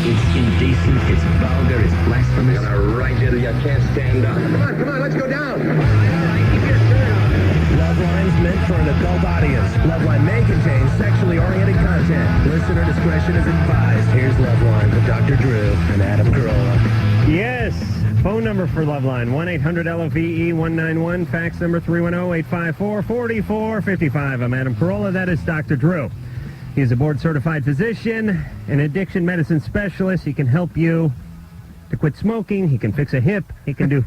It's indecent, it's vulgar, it's blasphemous. I'm gonna ride you till you can't stand up. Come on, let's go down. All right, keep your shirt on. Loveline's meant for an adult audience. Loveline may contain sexually oriented content. Listener discretion is advised. Here's Loveline with Dr. Drew and Adam Carolla. Yes. Phone number for Loveline, 1-800-LOVE-191. Fax number 310-854-4455. I'm Adam Carolla. That is Dr. Drew. He's a board-certified physician, an addiction medicine specialist. He can help you to quit smoking. He can fix a hip. He can do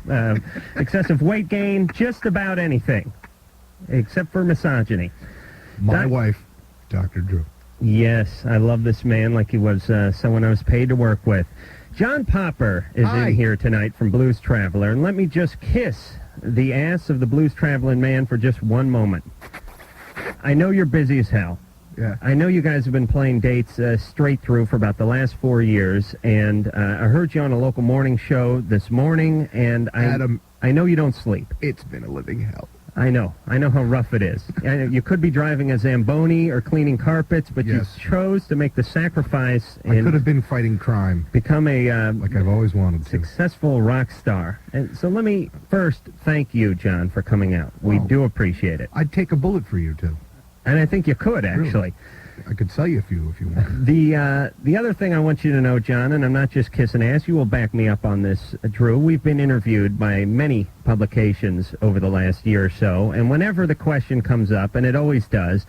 excessive weight gain, just about anything, except for misogyny. My wife, Dr. Drew. Yes, I love this man like he was someone I was paid to work with. John Popper is in here tonight from Blues Traveler, and let me just kiss the ass of the Blues Traveling man for just one moment. I know you're busy as hell. Yeah. I know you guys have been playing dates straight through for about the last 4 years, and I heard you on a local morning show this morning, and Adam, I know you don't sleep. it's been a living hell. I know how rough it is. You could be driving a Zamboni or cleaning carpets, but Yes. you chose to make the sacrifice I and could have been fighting crime become a like I've always wanted to. successful rock star. And so let me first thank you, John, for coming out. We Oh. do appreciate it. I'd take a bullet for you, too. And I think you could, actually. I could sell you a few if you want. The other thing I want you to know, John, and I'm not just kissing ass, you will back me up on this, Drew. We've been interviewed by many publications over the last year or so, and whenever the question comes up, and it always does,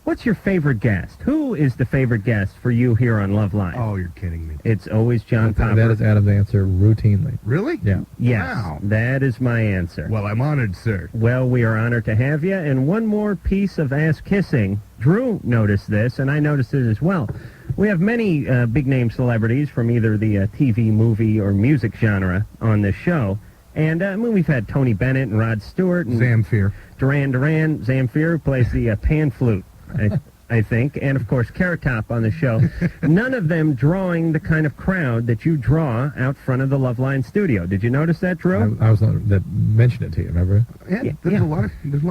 what's your favorite guest? Who is the favorite guest for you here on Loveline? Oh, you're kidding me. It's always John Popper. That is Adam's answer routinely. Really? Yeah. Yes, Wow. that is my answer. Well, I'm honored, sir. Well, we are honored to have you. And one more piece of ass kissing. Drew noticed this, and I noticed it as well. We have many big-name celebrities from either the TV, movie, or music genre on this show. And we've had Tony Bennett and Rod Stewart and Zamfir. Duran Duran, Zamfir, who plays the pan flute, I think, and of course Carrot Top on the show. None of them drawing the kind of crowd that you draw out front of the Loveline studio. Did you notice that, Drew? I was not that mentioned it to you, remember? Yeah, there's a lot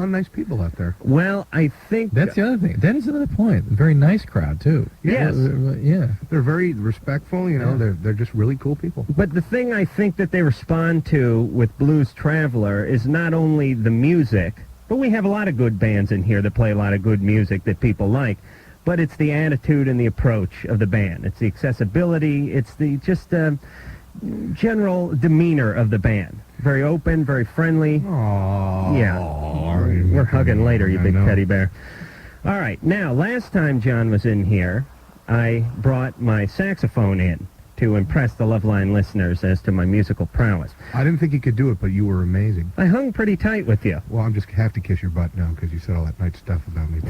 of nice people out there. Well, I think That's the other thing. That is another point. Very nice crowd, too. Yes. Yeah. They're very respectful, you know. Yeah. They're just really cool people. But the thing I think that they respond to with Blues Traveler is not only the music, but we have a lot of good bands in here that play a lot of good music that people like, but it's the attitude and the approach of the band. It's the accessibility. It's the just general demeanor of the band. Very open, very friendly. Aww. Yeah. We're hugging later, you I big know. teddy bear. All right. Now, last time John was in here, I brought my saxophone in to impress the Loveline listeners as to my musical prowess. I didn't think you could do it, but you were amazing. I hung pretty tight with you. Well, I'm just have to kiss your butt now because you said all that nice stuff about me.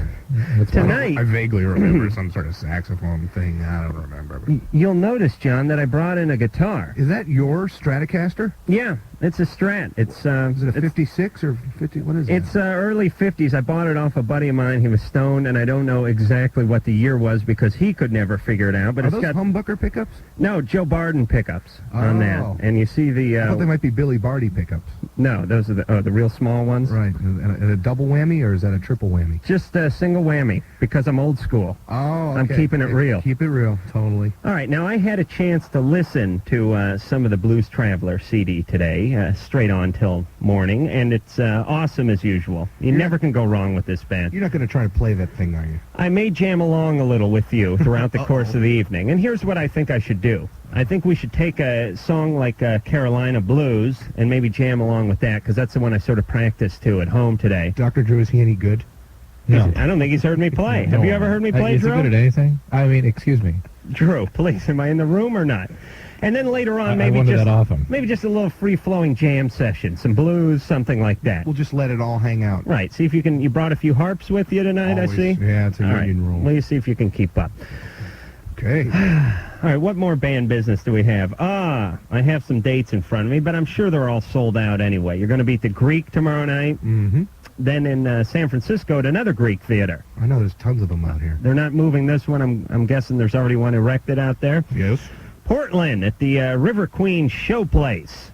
Tonight, I vaguely remember some sort of saxophone thing. I don't remember. But you'll notice, John, that I brought in a guitar. is that your Stratocaster? Yeah, it's a Strat. It's Is it a 56 or 50? What is it? It's early 50s. I bought it off a buddy of mine. He was stoned, and I don't know exactly what the year was because he could never figure it out. But Are it's those got humbucker pickups? no Joe Barden pickups on that, Oh. and you see the I thought they might be Billy Barty pickups. no, those are the real small ones. Right. And a double whammy, or is that a triple whammy? Just a single whammy because I'm old school. Oh, okay. I'm keeping it real. Keep it real, totally. All right, now I had a chance to listen to some of the Blues Traveler CD today, straight on till morning, and it's awesome as usual. You never can go wrong with this band. You're not going to try to play that thing, are you? I may jam along a little with you throughout the course of the evening, and here's what I think I should do. I think we should take a song like Carolina Blues and maybe jam along with that, because that's the one I sort of practiced to at home today. Dr. Drew, is he any good? No. I don't think he's heard me play. Have you ever heard me play, Is he Drew? good at anything? I mean, excuse me. Drew, please, am I in the room or not? And then later on, I maybe wonder just that often. maybe just a little free-flowing jam session, some blues, something like that. We'll just let it all hang out. Right. See if you can. You brought a few harps with you tonight. Always. I see. Yeah, it's a All right. union rule. Well, you see if you can keep up. Okay. All right. What more band business do we have? I have some dates in front of me, but I'm sure they're all sold out anyway. You're going to be at the Greek tomorrow night. Mm-hmm. Then in San Francisco at another Greek theater. I know there's tons of them out here. They're not moving this one. I'm guessing there's already one erected out there. Yes. Portland at the River Queen Showplace.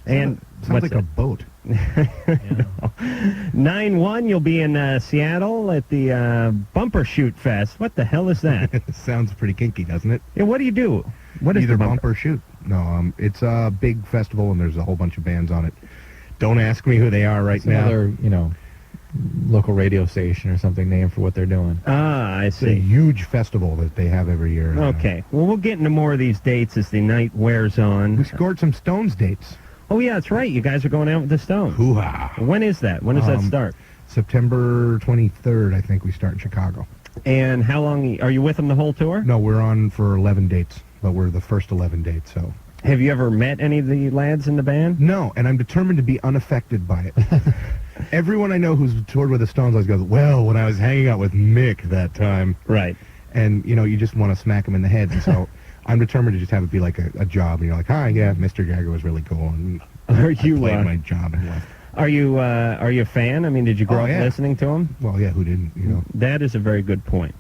And Sounds like a boat. 9/1, you'll be in Seattle at the Bumper Shoot Fest. What the hell is that? Sounds pretty kinky, doesn't it? Yeah, what do you do? What is Either the bump or shoot. No, it's a big festival, and there's a whole bunch of bands on it. Don't ask me who they are right It's now. another, local radio station or something named for what they're doing. Ah, I It's a see. huge festival that they have every year. Okay. Well, we'll get into more of these dates as the night wears We on. scored some Stones dates. Oh, yeah, that's right. You guys are going out with the Stones. Hoo-ha. When is that? When does that start? September 23rd, I think we start in Chicago. And how long are you with them the whole tour? No, we're on for 11 dates, but we're the first 11 dates, so. Have you ever met any of the lads in the band? No, and I'm determined to be unaffected by it. Everyone I know who's toured with the Stones always goes, well, when I was hanging out with Mick that time. Right. And, you just want to smack him in the head. And so I'm determined to just have it be like a job. And you're like, hi, yeah, Mr. Jagger was really cool. And Are I you played my job and left. are you a fan? I mean, did you grow up yeah. listening to him? Well, yeah, who didn't, That is a very good point.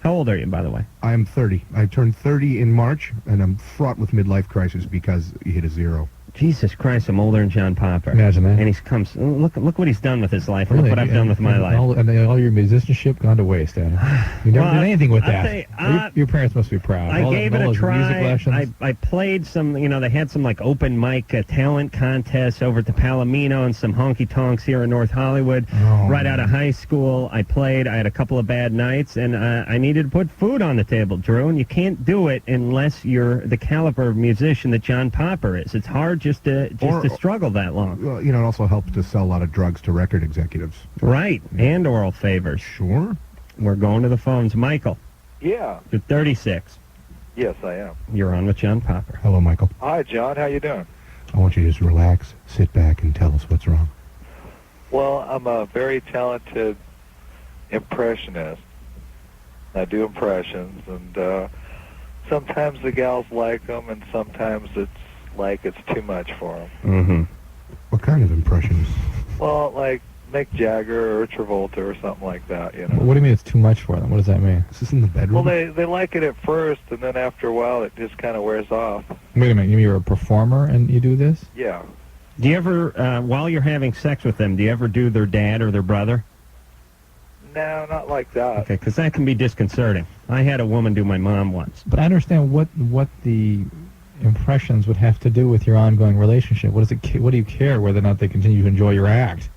How old are you, by the way? I am 30. I turned 30 in March, and I'm fraught with midlife crisis because he hit a zero. Jesus Christ, I'm older than John Popper. Imagine that. And he's look what he's done with his life. And look what I've done with my life. All your musicianship gone to waste, Adam. You never Well, did anything with I'll that. tell you, your parents must be proud. I gave it a those music try. lessons. I played some, they had some like open mic talent contests over at the Palomino and some honky tonks here in North Hollywood. Oh, Right out of high school, I played. I had a couple of bad nights, and I needed to put food on the table, Drew. And you can't do it unless you're the caliber of musician that John Popper is. It's hard just to struggle that long. Well, it also helps to sell a lot of drugs to record executives. Right, and oral favors. Sure. We're going to the phones. Michael, Yeah. you're 36. Yes, I am. You're on with John Popper. Hello, Michael. Hi, John. How you doing? I want you to just relax, sit back, and tell us what's wrong. Well, I'm a very talented impressionist. I do impressions, and sometimes the gals like them, and sometimes it's like it's too much for them. Mm-hmm. What kind of impressions? Well, like Mick Jagger or Travolta or something like that, What do you mean it's too much for them? What does that mean? Is this in the bedroom? Well, they like it at first, and then after a while it just kind of wears off. Wait a minute. You mean you're a performer and you do this? Yeah. Do you ever, while you're having sex with them, do you ever do their dad or their brother? No, not like that. Okay, because that can be disconcerting. I had a woman do my mom once. But I understand what the impressions would have to do with your ongoing relationship. What do you care whether or not they continue to enjoy your act?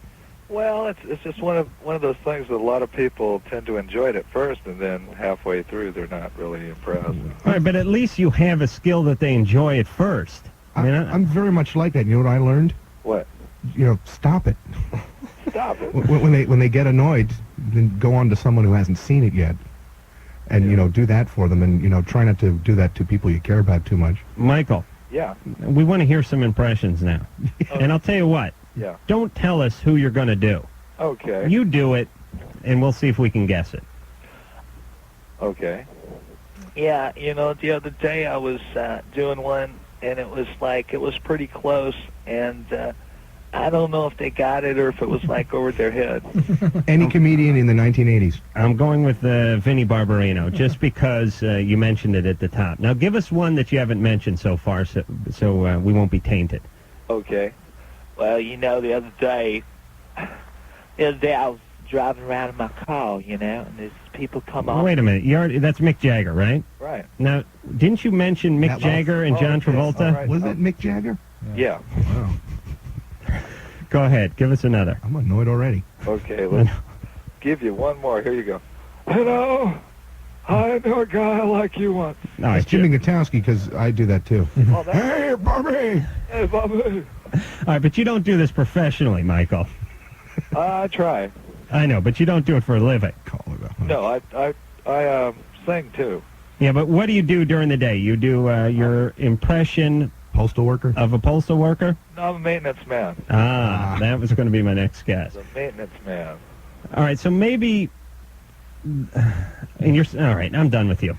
Well, it's just one of those things that a lot of people tend to enjoy it at first, and then halfway through they're not really impressed. All right, but at least you have a skill that they enjoy at first. I'm very much like that. You know what I learned? What? Stop it. Stop it. When they get annoyed, then go on to someone who hasn't seen it yet. And, do that for them. And, try not to do that to people you care about too much. Michael, Yeah. we want to hear some impressions now. And I'll tell you what, Yeah. don't tell us who you're going to do. Okay. You do it, and we'll see if we can guess it. Okay. Yeah, the other day I was doing one, and it was pretty close, and I don't know if they got it or if it was like over their head. Any comedian in the 1980s. I'm going with Vinnie Barbarino, just because you mentioned it at the top. Now, give us one that you haven't mentioned so far, so we won't be tainted. Okay. Well, the other day I was driving around in my car, and there's people come up. Wait a minute. That's Mick Jagger, right? Right. Now, didn't you mention Mick That was- Jagger and John okay, Travolta? all right. Was it Mick Jagger? Yeah. Wow. Go ahead. Give us another. I'm annoyed already. Okay, let's give you one more. Here you go. I know a guy like you once. All right, It's Jimmy Gutowski, because I do that too. Oh, that's, Hey, Bobby! hey, Bobby. All right, but you don't do this professionally, Michael. I try. I know, but you don't do it for a living. Call it up. No, I sing too. Yeah, but what do you do during the day? You do your impression Postal worker? of a postal worker? No, I'm a maintenance man. That was going to be my next guess. I'm a maintenance man. All right, so maybe... And all right, I'm done with you.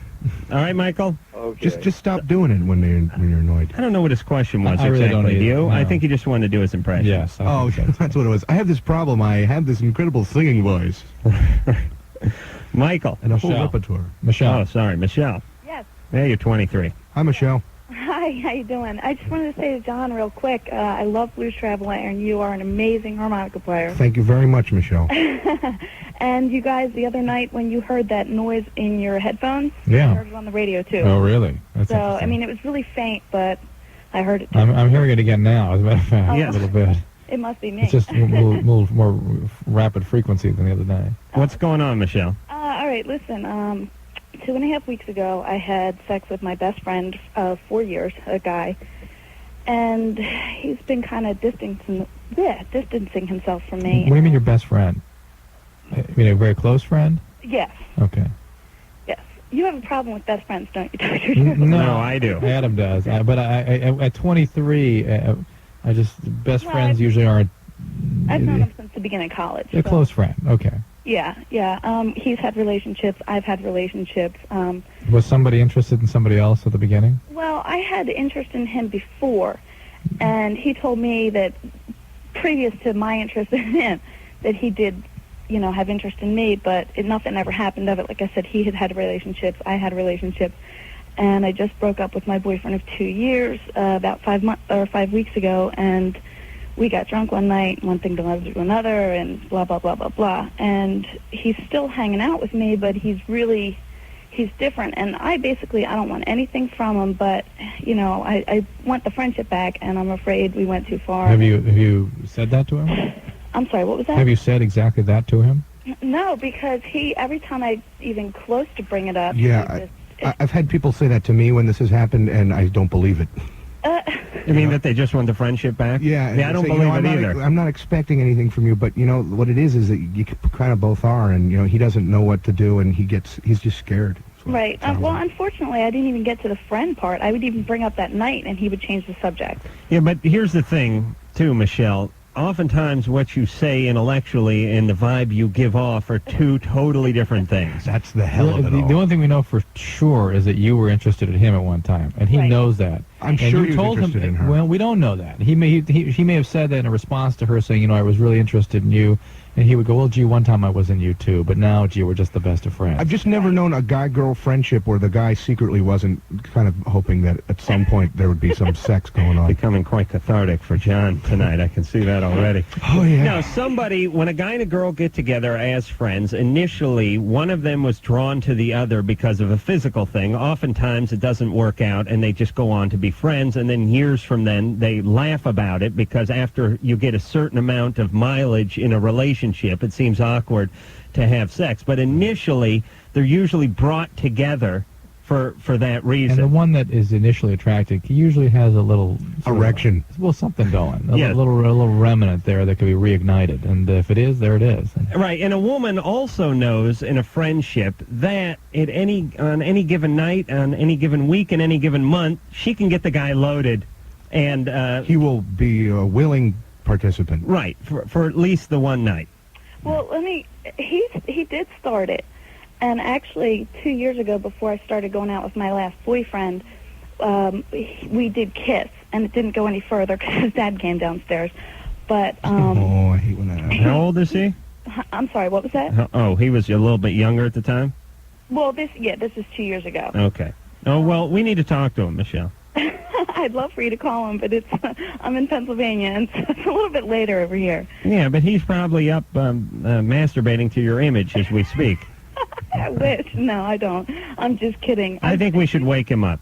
All right, Michael? Okay. Just stop doing it when you're annoyed. I don't know what his question was I really exactly. don't Do you? either, I no. think he just wanted to do his impression. Yes. Oh, that's what it was. I have this problem. I have this incredible singing voice Michael. and a whole Michelle. repertoire. Michelle. Oh, sorry, Michelle. Yes. Yeah, you're 23. Hi, Michelle. Hi, how you doing? I just wanted to say to John real quick, I love Blues Traveler, and you are an amazing harmonica player. Thank you very much, Michelle. And you guys, the other night when you heard that noise in your headphones, Yeah. I heard it on the radio too. Oh, really? That's So, I interesting. mean, it was really faint, but I heard it too. I'm hearing it again now, as a matter of fact, Yes. a little bit. It must be me. It's just a little more rapid frequency than the other day. What's going on, Michelle? All right, listen, 2.5 weeks ago, I had sex with my best friend of 4 years, a guy, and he's been kind of distancing himself from me. What do you mean your best friend? You mean a very close friend? Yes, Okay. yes. You have a problem with best friends, don't you, Dr. No, I do. Adam does. But I at 23, I just best Well, friends usually aren't. I've known him since the beginning of college. They're so- close friend. Okay. Yeah. He's had relationships. I've had relationships. Was somebody interested in somebody else at the beginning? Well, I had interest in him before, and he told me that previous to my interest in him, that he did, have interest in me, but nothing ever happened of it. Like I said, he had relationships, I had relationships, and I just broke up with my boyfriend of 2 years about 5 weeks ago, and we got drunk one night, one thing led to another, and blah, blah, blah, blah, blah. And he's still hanging out with me, but he's different. And I don't want anything from him, but, I want the friendship back, and I'm afraid we went too far. Have you said that to him? I'm sorry, what was that? Have you said exactly that to him? No, because every time I even close to bring it up, Yeah, I've had people say that to me when this has happened, and I don't believe it. You mean that they just want the friendship back? Yeah, I don't believe it either. I'm not expecting anything from you, but what it is that you kind of both are, and he doesn't know what to do, and he's just scared. Right. Well, unfortunately, I didn't even get to the friend part. I would even bring up that night, and he would change the subject. Yeah, but here's the thing, too, Michelle. Oftentimes what you say intellectually and the vibe you give off are two totally different things. That's the hell of it all. The only thing we know for sure is that you were interested in him at one time, and he knows that. I'm sure he was interested in her. Well, we don't know that. He may have said that in a response to her saying, I was really interested in you, and he would go, well, gee, one time I was in you too, but now, gee, we're just the best of friends. I've just never known a guy-girl friendship where the guy secretly wasn't kind of hoping that at some point there would be some sex going on. Becoming quite cathartic for John tonight. I can see that already. Oh, yeah. Now, when a guy and a girl get together as friends, initially one of them was drawn to the other because of a physical thing. Oftentimes it doesn't work out and they just go on to be friends, and then years from then they laugh about it because after you get a certain amount of mileage in a relationship, it seems awkward to have sex. But initially they're usually brought together for that reason. And the one that is initially attracted usually has a little erection. Something going. A Yeah. little remnant there that could be reignited. And if it is, there it is. Right, and a woman also knows in a friendship that on any given night, on any given week, in any given month, she can get the guy loaded, and he will be a willing participant. Right, for at least the one night. Well, he did start it. And actually, 2 years ago, before I started going out with my last boyfriend, we did kiss, and it didn't go any further because his dad came downstairs. But oh, I hate when that happens. How old is he? I'm sorry, what was that? Oh, he was a little bit younger at the time? Well, this is 2 years ago. Okay. Oh, well, we need to talk to him, Michelle. I'd love for you to call him, but I'm in Pennsylvania, and it's a little bit later over here. Yeah, but he's probably up masturbating to your image as we speak. I wish. No, I don't. I'm just kidding. I think we should wake him up.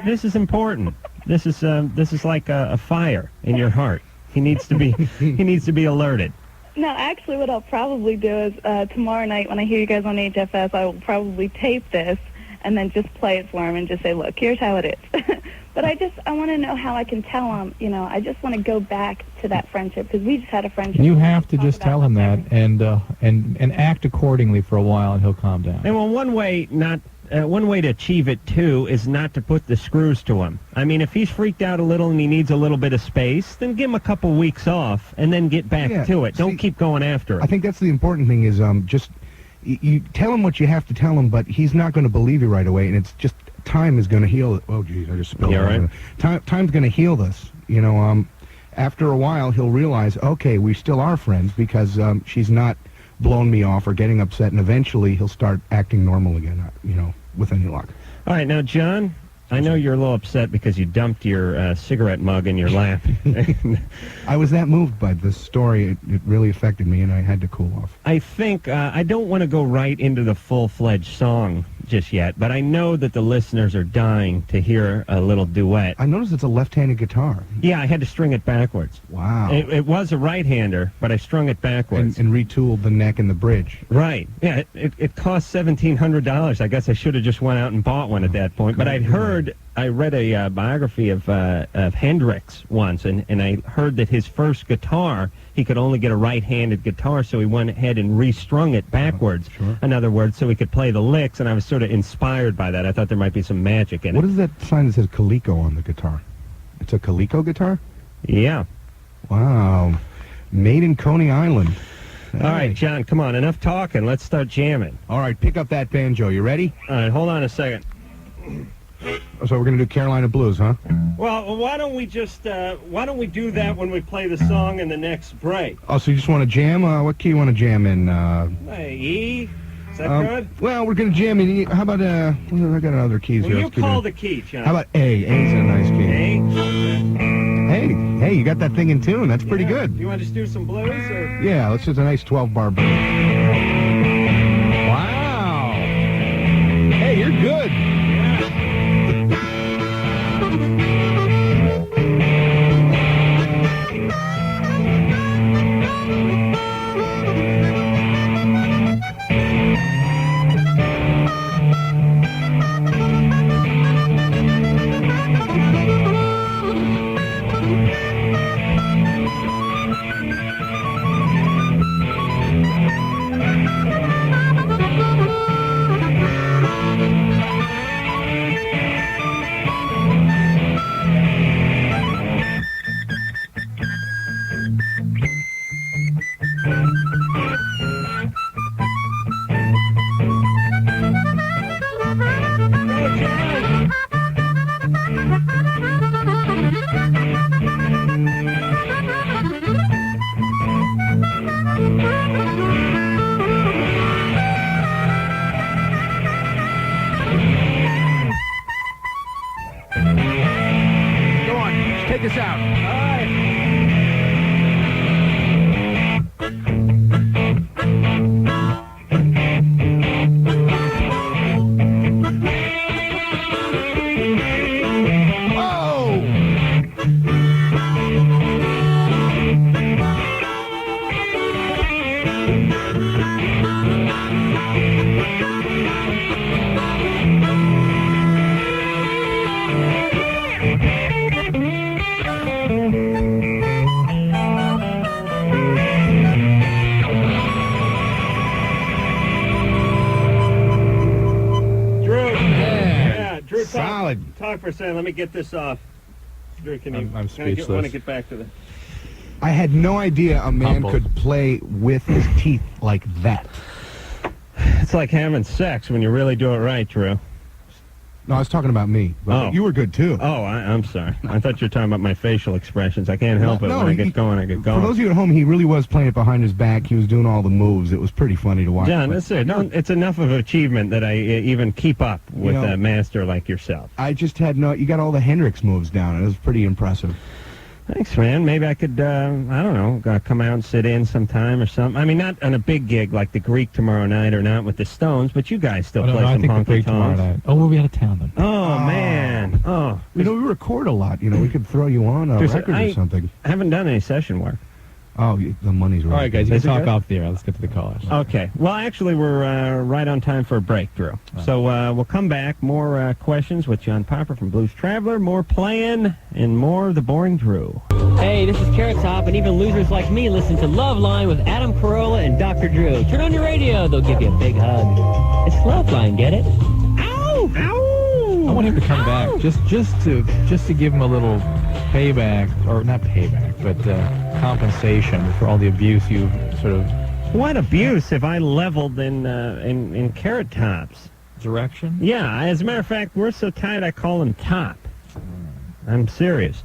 This is important. This is like a fire in your heart. He needs to be alerted. No, actually, what I'll probably do is tomorrow night when I hear you guys on HFS, I will probably tape this and then just play it for him and just say, look, here's how it is. But I want to know how I can tell him, I just want to go back to that friendship because we just had a friendship. You have to just tell him that and act accordingly for a while, and he'll calm down. And well, one way to achieve it too is not to put the screws to him. I mean, if he's freaked out a little and he needs a little bit of space, then give him a couple weeks off and then get back to it. Don't keep going after it. I think that's the important thing is just you tell him what you have to tell him, but he's not going to believe you right away, and it's just time is going to heal it. Oh, geez, I just spilled it. Right? Time's going to heal this. After a while, he'll realize, okay, we still are friends because she's not blowing me off or getting upset, and eventually he'll start acting normal again, with any luck. All right, now, John, I know you're a little upset because you dumped your cigarette mug in your lap. I was that moved by this story. It really affected me, and I had to cool off. I think I don't want to go right into the full-fledged song just yet, but I know that the listeners are dying to hear a little duet. I noticed it's a left-handed guitar. Yeah, I had to string it backwards. Wow. It was a right-hander, but I strung it backwards. And retooled the neck and the bridge. Right. Yeah, it cost $1,700. I guess I should have just went out and bought one at that point. But I read a biography of Hendrix once, and I heard that his first guitar, he could only get a right-handed guitar, so he went ahead and restrung it backwards. Sure. In other words, so he could play the licks, and I was sort of inspired by that. I thought there might be some magic in it. What is that sign that says Coleco on the guitar? It's a Coleco guitar? Yeah. Wow. Made in Coney Island. All right, John, come on. Enough talking. Let's start jamming. All right, pick up that banjo. You ready? All right, hold on a second. So we're going to do Carolina Blues, huh? Well, why don't we do that when we play the song in the next break? Oh, so you just want to jam? What key you want to jam in? E? Is that good? Well, we're going to jam in E. How about, I got other keys Well, here. you call the key, John. How about A? A's a nice key. A? Hey, you got that thing in tune. That's pretty good. You want to just do some blues? Or? Yeah, let's just a nice 12-bar blues. Wow. Hey, you're good. Take us out. All right. Solid. Talk for a second. Let me get this off. Drew, can you? I'm speechless. I want to get back to the. I had no idea a man Humble. could play with his teeth like that. It's like having sex when you really do it right, Drew. No, I was talking about me. But Oh. You were good, too. Oh, I'm sorry. I thought you were talking about my facial expressions. I can't help it. No, When I get going, I get For going. those of you at home, he really was playing it behind his back. He was doing all the moves. It was pretty funny to watch. John, but that's it. It's enough of an achievement that I even keep up with know, a master like yourself. I just had no... You got all the Hendrix moves down. It was pretty impressive. Thanks, man. Maybe I could, I don't know, come out and sit in sometime or something. I mean, not on a big gig like the Greek tomorrow night or not with the Stones, but you guys still play I some think the break honky tomorrow tonks. night. Oh, we'll be out of town then. Oh, man. Oh. You know, we record a lot. You know, we could throw you on a record or something. I haven't done any session work. Oh, the money's right. All right, guys, you Is can it talk good? off the air. Let's get to the callers. Okay. Well, actually, we're right on time for a break, Drew. So we'll come back. More questions with John Popper from Blues Traveler, more playing, and more of the boring Drew. Hey, this is Carrot Top, and even losers like me listen to Loveline with Adam Carolla and Dr. Drew. Turn on your radio, they'll give you a big hug. It's Loveline, get it? Ow! Ow! I want him to come back just to give him a little payback, or not payback, but compensation for all the abuse you sort of What abuse have I leveled in Carrot Top's direction. Yeah, as a matter of fact, we're so tight I call him Top. I'm serious.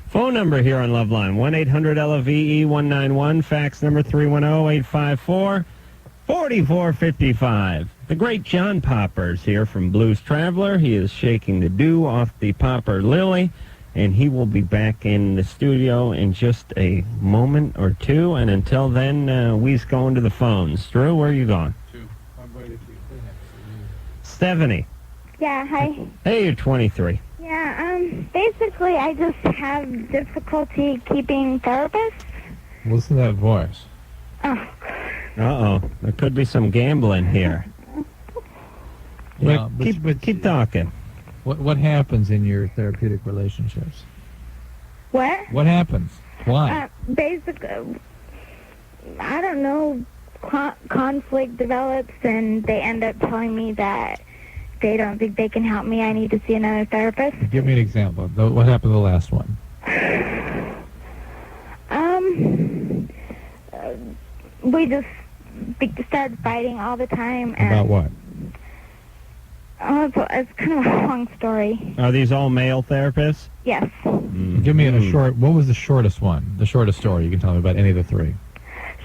Phone number here on Loveline, 1-800-LOVE-191. Fax number 310-854-4455. The great John Popper's here from Blues Traveler. He is shaking the dew off the Popper Lily, and he will be back in the studio in just a moment or two. And until then, we's going to the phones. Drew, where are you going? Stephanie. Yeah, hi. Hey, you're 23. Yeah, basically I just have difficulty keeping therapists. Listen to that voice. Oh. Uh-oh. There could be some gambling here. Yeah, keep talking. What happens in your therapeutic relationships? What? What happens? Why? Basically, I don't know, conflict develops and they end up telling me that they don't think they can help me. I need to see another therapist. Give me an example. What happened to the last one? We just started fighting all the time. And About what? It's kind of a long story. Are these all male therapists? Yes. Give me a short. What was the shortest one? The shortest story you can tell me about any of the three.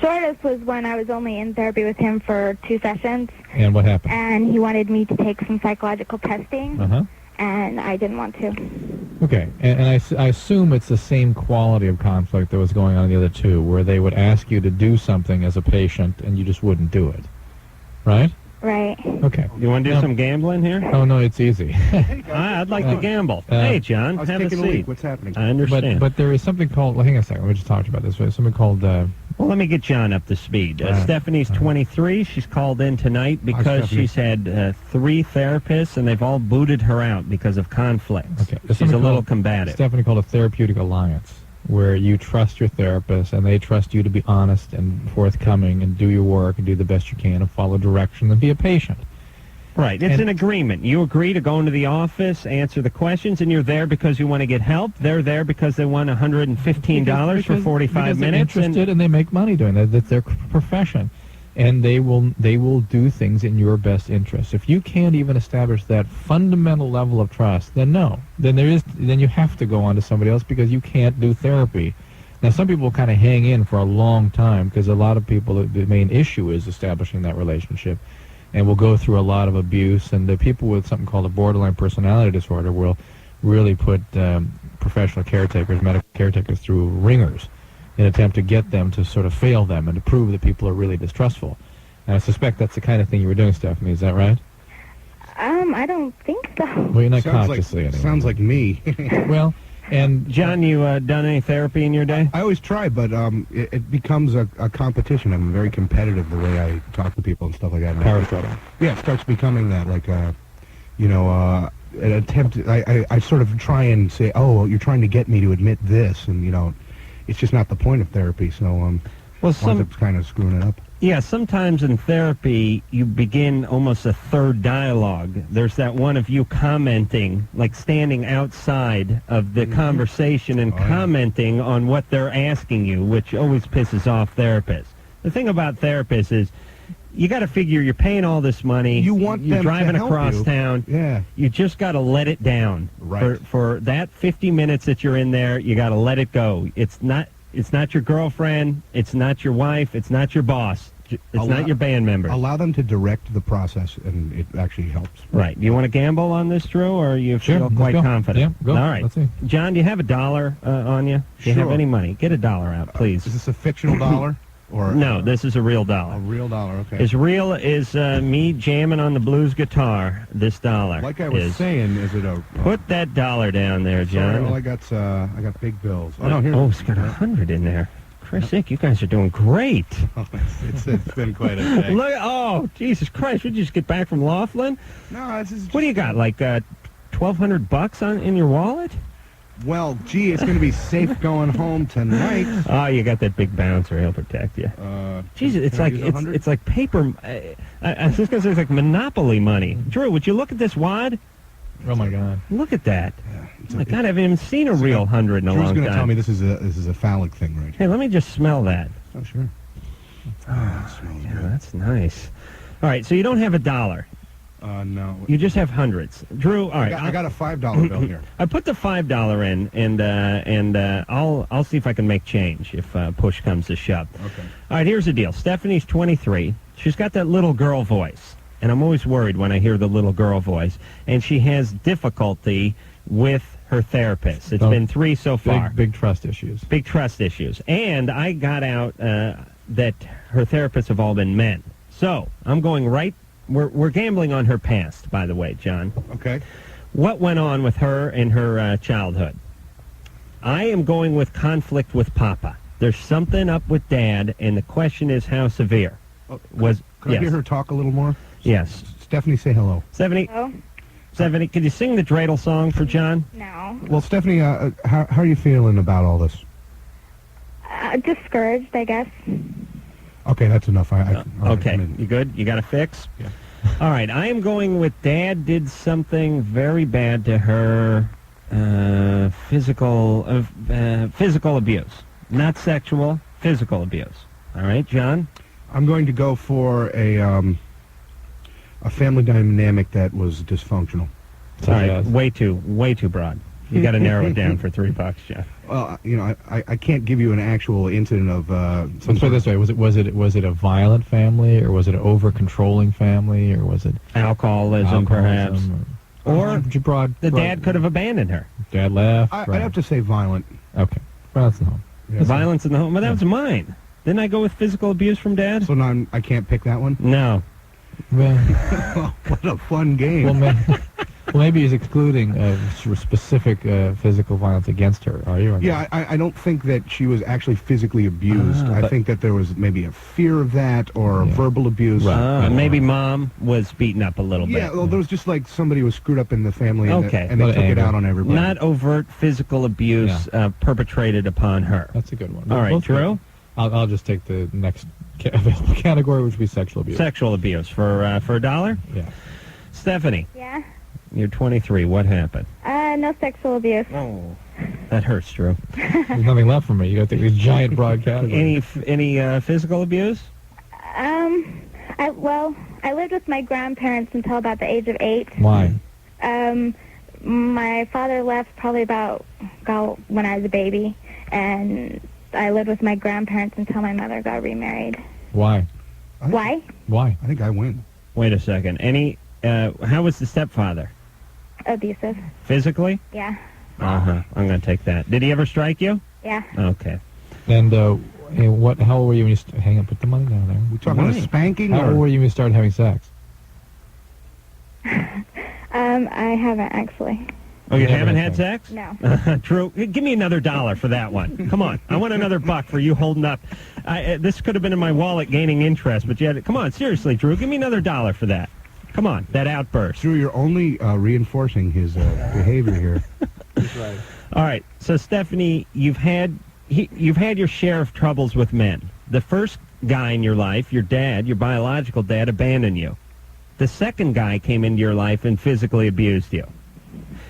Shortest was when I was only in therapy with him for 2 sessions. And what happened? And he wanted me to take some psychological testing. Uh-huh. And I didn't want to. Okay, and I assume it's the same quality of conflict that was going on in the other two, where they would ask you to do something as a patient and you just wouldn't do it, right? Right. Okay. You want to do some gambling here? Oh, no, it's easy. I'd like to gamble. Hey, John, I was have a taking a seat. leak. What's happening? I understand. But there is something called, well, hang on a second, let me just talk about this. There's something called... Well, let me get John up to speed. Stephanie's 23. She's called in tonight because she's had 3 therapists, and they've all booted her out because of conflicts. Okay. She's a little combative. Stephanie called a therapeutic alliance, where you trust your therapist, and they trust you to be honest and forthcoming and do your work and do the best you can and follow direction and be a patient. Right. It's an agreement. You agree to go into the office, answer the questions, and you're there because you want to get help. They're there because they want $115 for 45 minutes. They're interested and they make money doing that. That's their profession. And they will do things in your best interest. If you can't even establish that fundamental level of trust, then no. Then you have to go on to somebody else because you can't do therapy. Now, some people kind of hang in for a long time because a lot of people, the main issue is establishing that relationship. And will go through a lot of abuse, and the people with something called a borderline personality disorder will really put professional caretakers, medical caretakers through ringers in an attempt to get them to sort of fail them and to prove that people are really distrustful. And I suspect that's the kind of thing you were doing, Stephanie. Is that right? I don't think so. Well, you're not consciously anyway. Sounds like me. Well, and John, you done any therapy in your day? I always try, but it becomes a competition. I'm very competitive the way I talk to people and stuff like that. Power struggle. Yeah, it starts becoming that, like, an attempt. I sort of try and say, oh, you're trying to get me to admit this, and, it's just not the point of therapy, so it's kind of screwing it up. Yeah, sometimes in therapy, you begin almost a third dialogue. There's that one of you commenting, like standing outside of the conversation and commenting on what they're asking you, which always pisses off therapists. The thing about therapists is you got to figure you're paying all this money. You want you're them driving to help across you. town. Yeah. You just got to let it down. Right. For that 50 minutes that you're in there, you got to let it go. It's not your girlfriend. It's not your wife. It's not your boss. It's not your band member. Allow them to direct the process, and it actually helps. Right. You want to gamble on this, Drew, or you feel quite confident? Yeah, go. All right. Let's see. John, do you have $1 on you? Do you have any money? Get $1 out, please. Is this a fictional dollar? Or No, this is a real dollar. A real dollar, okay. As real as me jamming on the blues guitar, this dollar Like I was is. saying, is it a... Put that $1 down there, John. Sorry, all I got big bills. Oh, no, here. Oh, it's got 100 in there. Christ's sake, you guys are doing great. Oh, it's been quite a day. Look, oh, Jesus Christ, would you just get back from Loveline? No, this is... What do you got, like $1,200 in your wallet? Well, gee, it's going to be safe going home tonight. Oh, you got that big bouncer. He'll protect you. Jesus, it's like paper. I was just going to say it's like Monopoly money. Drew, would you look at this wad? Oh my God! Look at that. Oh my God, I haven't even seen a real 100 in a long time. Drew's going to tell me this is a phallic thing, right? Hey, let me just smell that. Oh, sure. Oh, smells good. That's nice. All right, so you don't have $1. No. You just have hundreds. Drew, all right. I got a $5 bill here. I put the $5 in, and I'll see if I can make change if push comes to shove. Okay. All right, here's the deal. Stephanie's 23. She's got that little girl voice. and I'm always worried when I hear the little girl voice, and she has difficulty with her therapist. It's been 3 so far. Big trust issues. Big trust issues. And I got out that her therapists have all been men. So I'm going right. We're gambling on her past, by the way, John. Okay. What went on with her in her childhood? I am going with conflict with Papa. There's something up with Dad, and the question is how severe. Could I hear her talk a little more? Yes. Stephanie, say hello. Stephanie, Oh, Stephanie, could you sing the dreidel song for John? no. Well, Stephanie, how are you feeling about all this? Discouraged, I guess. Okay, that's enough. Okay, you good? You got a fix? Yeah. All right, I am going with Dad did something very bad to her, physical abuse. Not sexual, physical abuse. All right, John? I'm going to go for a family dynamic that was dysfunctional. All right, way too broad. You got to narrow it down for $3, Jeff. Well, I can't give you an actual incident of. Let's put it this way: was it a violent family, or was it an over-controlling family, or was it alcoholism perhaps? Or the dad could have abandoned her. Dad left. I'd have to say violent. Okay, violence in the home. Yeah. Violence in the home. Well, that was mine. Didn't I go with physical abuse from Dad? So now I can't pick that one. No. Well, what a fun game. Well, maybe he's excluding specific physical violence against her. Are you? Yeah, I don't think that she was actually physically abused. I think that there was maybe a fear of that or verbal abuse. Maybe Mom was beaten up a little bit. Yeah, well, there was just like somebody was screwed up in the family and, Okay. and they took it out on everybody. Not overt physical abuse perpetrated upon her. That's a good one. All right, Drew? I'll just take the next available category, which would be sexual abuse. Sexual abuse for $1? Yeah. Stephanie, Yeah. you're 23. What happened? No sexual abuse. Oh, that hurts, Drew. There's nothing left for me. You got to take these giant broad categories. Any physical abuse? I lived with my grandparents until about the age of 8. Why? My father left probably when I was a baby, and I lived with my grandparents until my mother got remarried. Why? Why? Why? I think I win. Wait a second. How was the stepfather? Abusive. Physically? Yeah. I'm going to take that. Did he ever strike you? Yeah. Okay. And how old were you when you hang up? Put the money down there. We talking about a spanking? How old were you when you started having sex? I haven't actually. Oh, you haven't had sex? No. Drew, give me another $1 for that one. Come on. I want another $1 for you holding up. This could have been in my wallet gaining interest, but you had come on, seriously, Drew, give me another $1 for that. Come on, that outburst. Drew, you're only reinforcing his behavior here. That's right. All right. So, Stephanie, you've had your share of troubles with men. The first guy in your life, your dad, your biological dad, abandoned you. The second guy came into your life and physically abused you.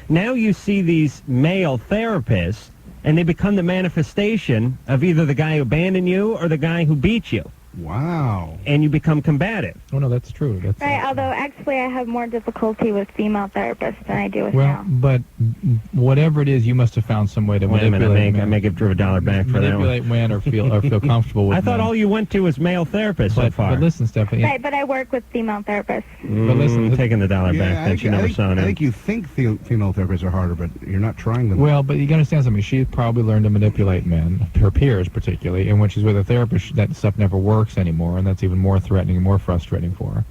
Now you see these male therapists, and they become the manifestation of either the guy who abandoned you or the guy who beat you. Wow. And you become combative. Oh, no, that's true. That's Right, although actually I have more difficulty with female therapists than I do with well, male. but whatever it is, you must have found some way to Wait a minute, manipulate. I may give Drew $1 back for that one. Manipulate men or feel comfortable with. I thought men. all you went to was male therapists so far. But listen, Stephanie. Right, but I work with female therapists. But listen, taking the $1 back that you never saw I him. think you think female therapists are harder, but you're not trying them. Well, but you got to understand something. She probably learned to manipulate men, her peers particularly, and when she's with a therapist, that stuff never works anymore, and that's even more threatening and more frustrating for her.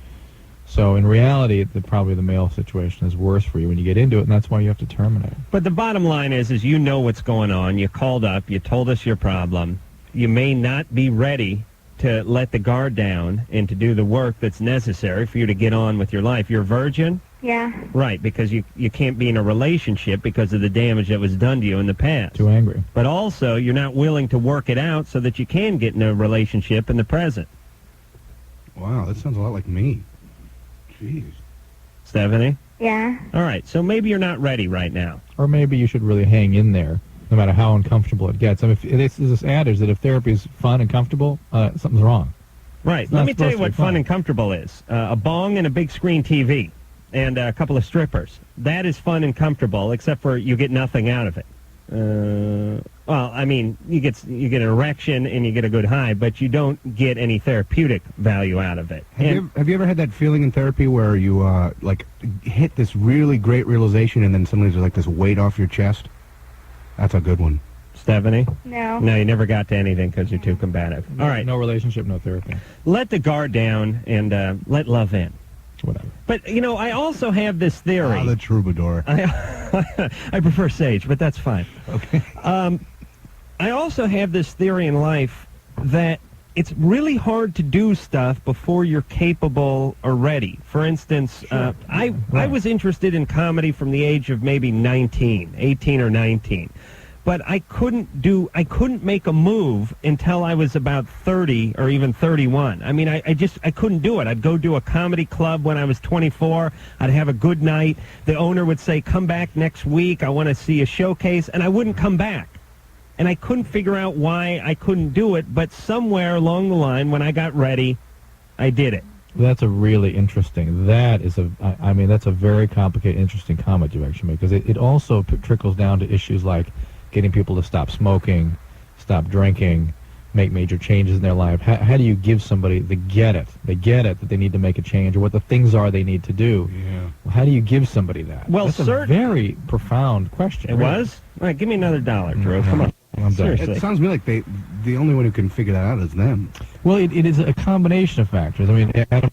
So in reality, probably the male situation is worse for you when you get into it, and that's why you have to terminate. But the bottom line is you know what's going on. You called up. You told us your problem. You may not be ready to let the guard down and to do the work that's necessary for you to get on with your life. You're a virgin? Yeah. Right, because you can't be in a relationship because of the damage that was done to you in the past. Too angry. But also, you're not willing to work it out so that you can get in a relationship in the present. Wow, that sounds a lot like me. Jeez. Stephanie? Yeah. All right, so maybe you're not ready right now. Or maybe you should really hang in there, no matter how uncomfortable it gets. I mean, there's this adage that if therapy is fun and comfortable, something's wrong. Right. Let me tell you what fun and comfortable is. A bong and a big screen TV and a couple of strippers. That is fun and comfortable, except for you get nothing out of it. Well, I mean, you get an erection and you get a good high, but you don't get any therapeutic value out of it. Have you ever had that feeling in therapy where you like hit this really great realization and then suddenly there's like this weight off your chest? That's a good one. Stephanie? No. No, you never got to anything because you're too combative. All right. No relationship, no therapy. Let the guard down and let love in. Whatever. But, you know, I also have this theory. Ah, the troubadour. I prefer Sage, but that's fine. Okay. I also have this theory in life that it's really hard to do stuff before you're capable or ready. For instance, I was interested in comedy from the age of maybe 18 or 19. But I couldn't make a move until I was about 30 or even 31. I mean, I couldn't do it. I'd go to a comedy club when I was 24. I'd have a good night. The owner would say, come back next week. I want to see a showcase. And I wouldn't come back. And I couldn't figure out why I couldn't do it. But somewhere along the line, when I got ready, I did it. That's a really interesting. That's a very complicated, interesting comment you actually make, because it also trickles down to issues like getting people to stop smoking, stop drinking, make major changes in their life. How do you give somebody they get it that they need to make a change, or what the things are they need to do? Yeah. Well, how do you give somebody that? Well, that's a very profound question. It was? All right, give me another $1, Drew. Come on. I'm done. Seriously. It sounds to me like the only one who can figure that out is them. Well, it is a combination of factors. I mean, Adam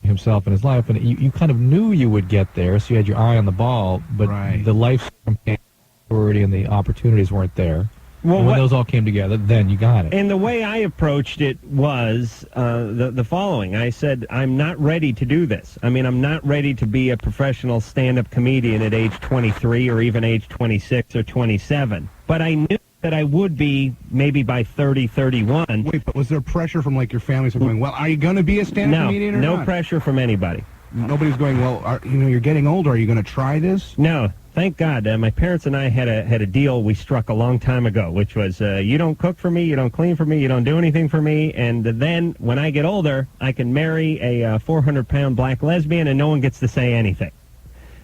himself in his life, and you kind of knew you would get there, so you had your eye on the ball, but the life and the opportunities weren't there. Well, and when those all came together, then you got it. And the way I approached it was the following. I said, I'm not ready to do this. I mean, I'm not ready to be a professional stand-up comedian at age 23 or even age 26 or 27. But I knew that I would be maybe by 30, 31. Wait, but was there pressure from like your family going, well, are you going to be a stand-up comedian or not? No pressure from anybody. Nobody's going, well, you're getting older. Are you going to try this? No. Thank God. My parents and I had a deal we struck a long time ago, which was you don't cook for me, you don't clean for me, you don't do anything for me, and then when I get older, I can marry a 400-pound black lesbian and no one gets to say anything.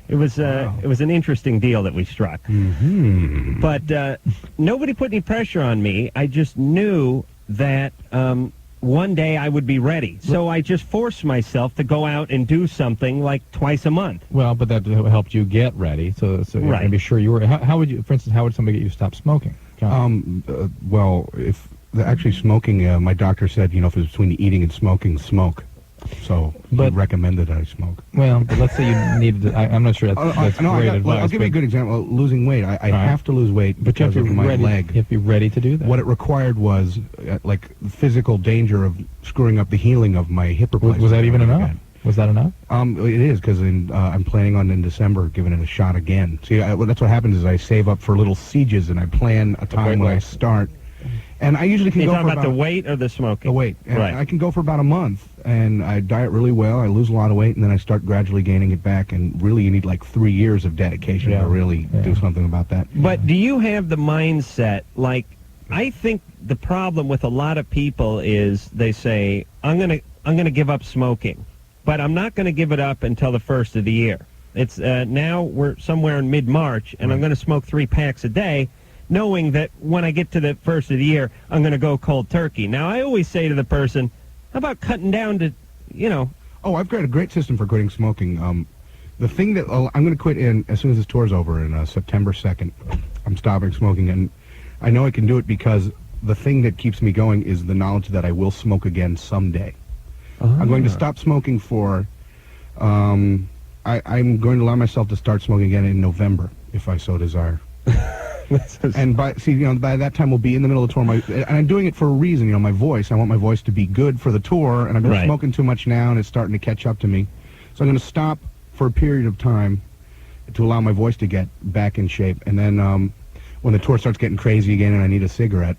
It was an interesting deal that we struck. Mm-hmm. But nobody put any pressure on me. I just knew that one day I would be ready. So I just forced myself to go out and do something like twice a month. Well, but that helped you get ready. So right. To be sure you were. How would you, for instance, how would somebody get you to stop smoking? Well, if actually smoking, my doctor said, if it's between eating and smoking, smoke. So he recommended I smoke. Well, but let's say you needed to, I'm not sure that's great advice. I'll give you a good example. Losing weight. I have to lose weight because of my leg. You have to be ready to do that. What it required was like physical danger of screwing up the healing of my hip replacement. Was that even enough? Was that enough? It is, because I'm planning on in December giving it a shot again. See, that's what happens is I save up for little sieges and I plan a time when I start. And I usually can go for about... You're talking about the weight or the smoking? The weight. And right. I can go for about a month, and I diet really well, I lose a lot of weight, and then I start gradually gaining it back, and really you need like 3 years of dedication to really do something about that. But do you have the mindset, like, I think the problem with a lot of people is they say, I'm gonna give up smoking, but I'm not going to give it up until the first of the year. It's now we're somewhere in mid-March, and I'm going to smoke 3 packs a day, knowing that when I get to the first of the year, I'm going to go cold turkey. Now, I always say to the person, how about cutting down to, Oh, I've got a great system for quitting smoking. The thing that I'm going to quit in as soon as this tour's over in September 2nd. I'm stopping smoking, and I know I can do it because the thing that keeps me going is the knowledge that I will smoke again someday. I'm going to stop smoking for... I'm going to allow myself to start smoking again in November, if I so desire. And by that time we'll be in the middle of the tour. And I'm doing it for a reason. My voice. I want my voice to be good for the tour, and I've been smoking too much now, and it's starting to catch up to me. So I'm going to stop for a period of time to allow my voice to get back in shape, and then when the tour starts getting crazy again, and I need a cigarette,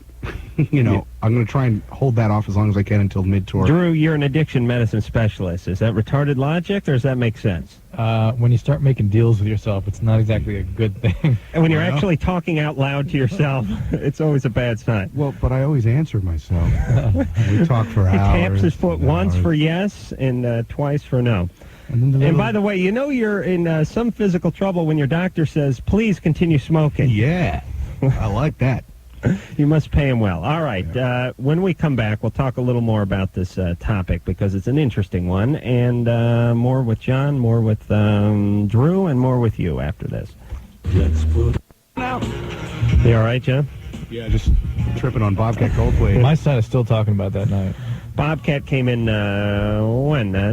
I'm going to try and hold that off as long as I can until mid-tour. Drew, you're an addiction medicine specialist. Is that retarded logic, or does that make sense? When you start making deals with yourself, it's not exactly a good thing. And when you're actually talking out loud to yourself, it's always a bad sign. Well, but I always answer myself. We talk for hours. He taps his foot once for yes and twice for no. And by the way, you're in some physical trouble when your doctor says, please continue smoking. Yeah, I like that. You must pay him well. All right. When we come back, we'll talk a little more about this topic because it's an interesting one, and more with John, more with Drew, and more with you after this. Let's put out. You all right, John? Yeah, just tripping on Bobcat Goldthwait. My son is still talking about that night. Bobcat came in,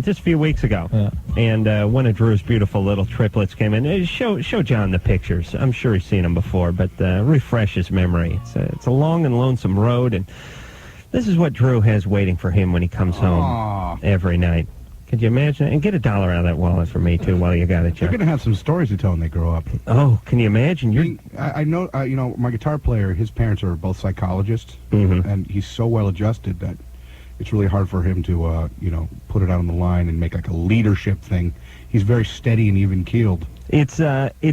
just a few weeks ago. Yeah. And one of Drew's beautiful little triplets came in. Show John the pictures. I'm sure he's seen them before, but refresh his memory. It's a long and lonesome road, and this is what Drew has waiting for him when he comes home every night. Could you imagine it? And get $1 out of that wallet for me, too, while you got it, John. They're going to have some stories to tell when they grow up. Oh, can you imagine? I know, my guitar player, his parents are both psychologists, and he's so well-adjusted that it's really hard for him to, put it out on the line and make like a leadership thing. He's very steady and even-keeled. It's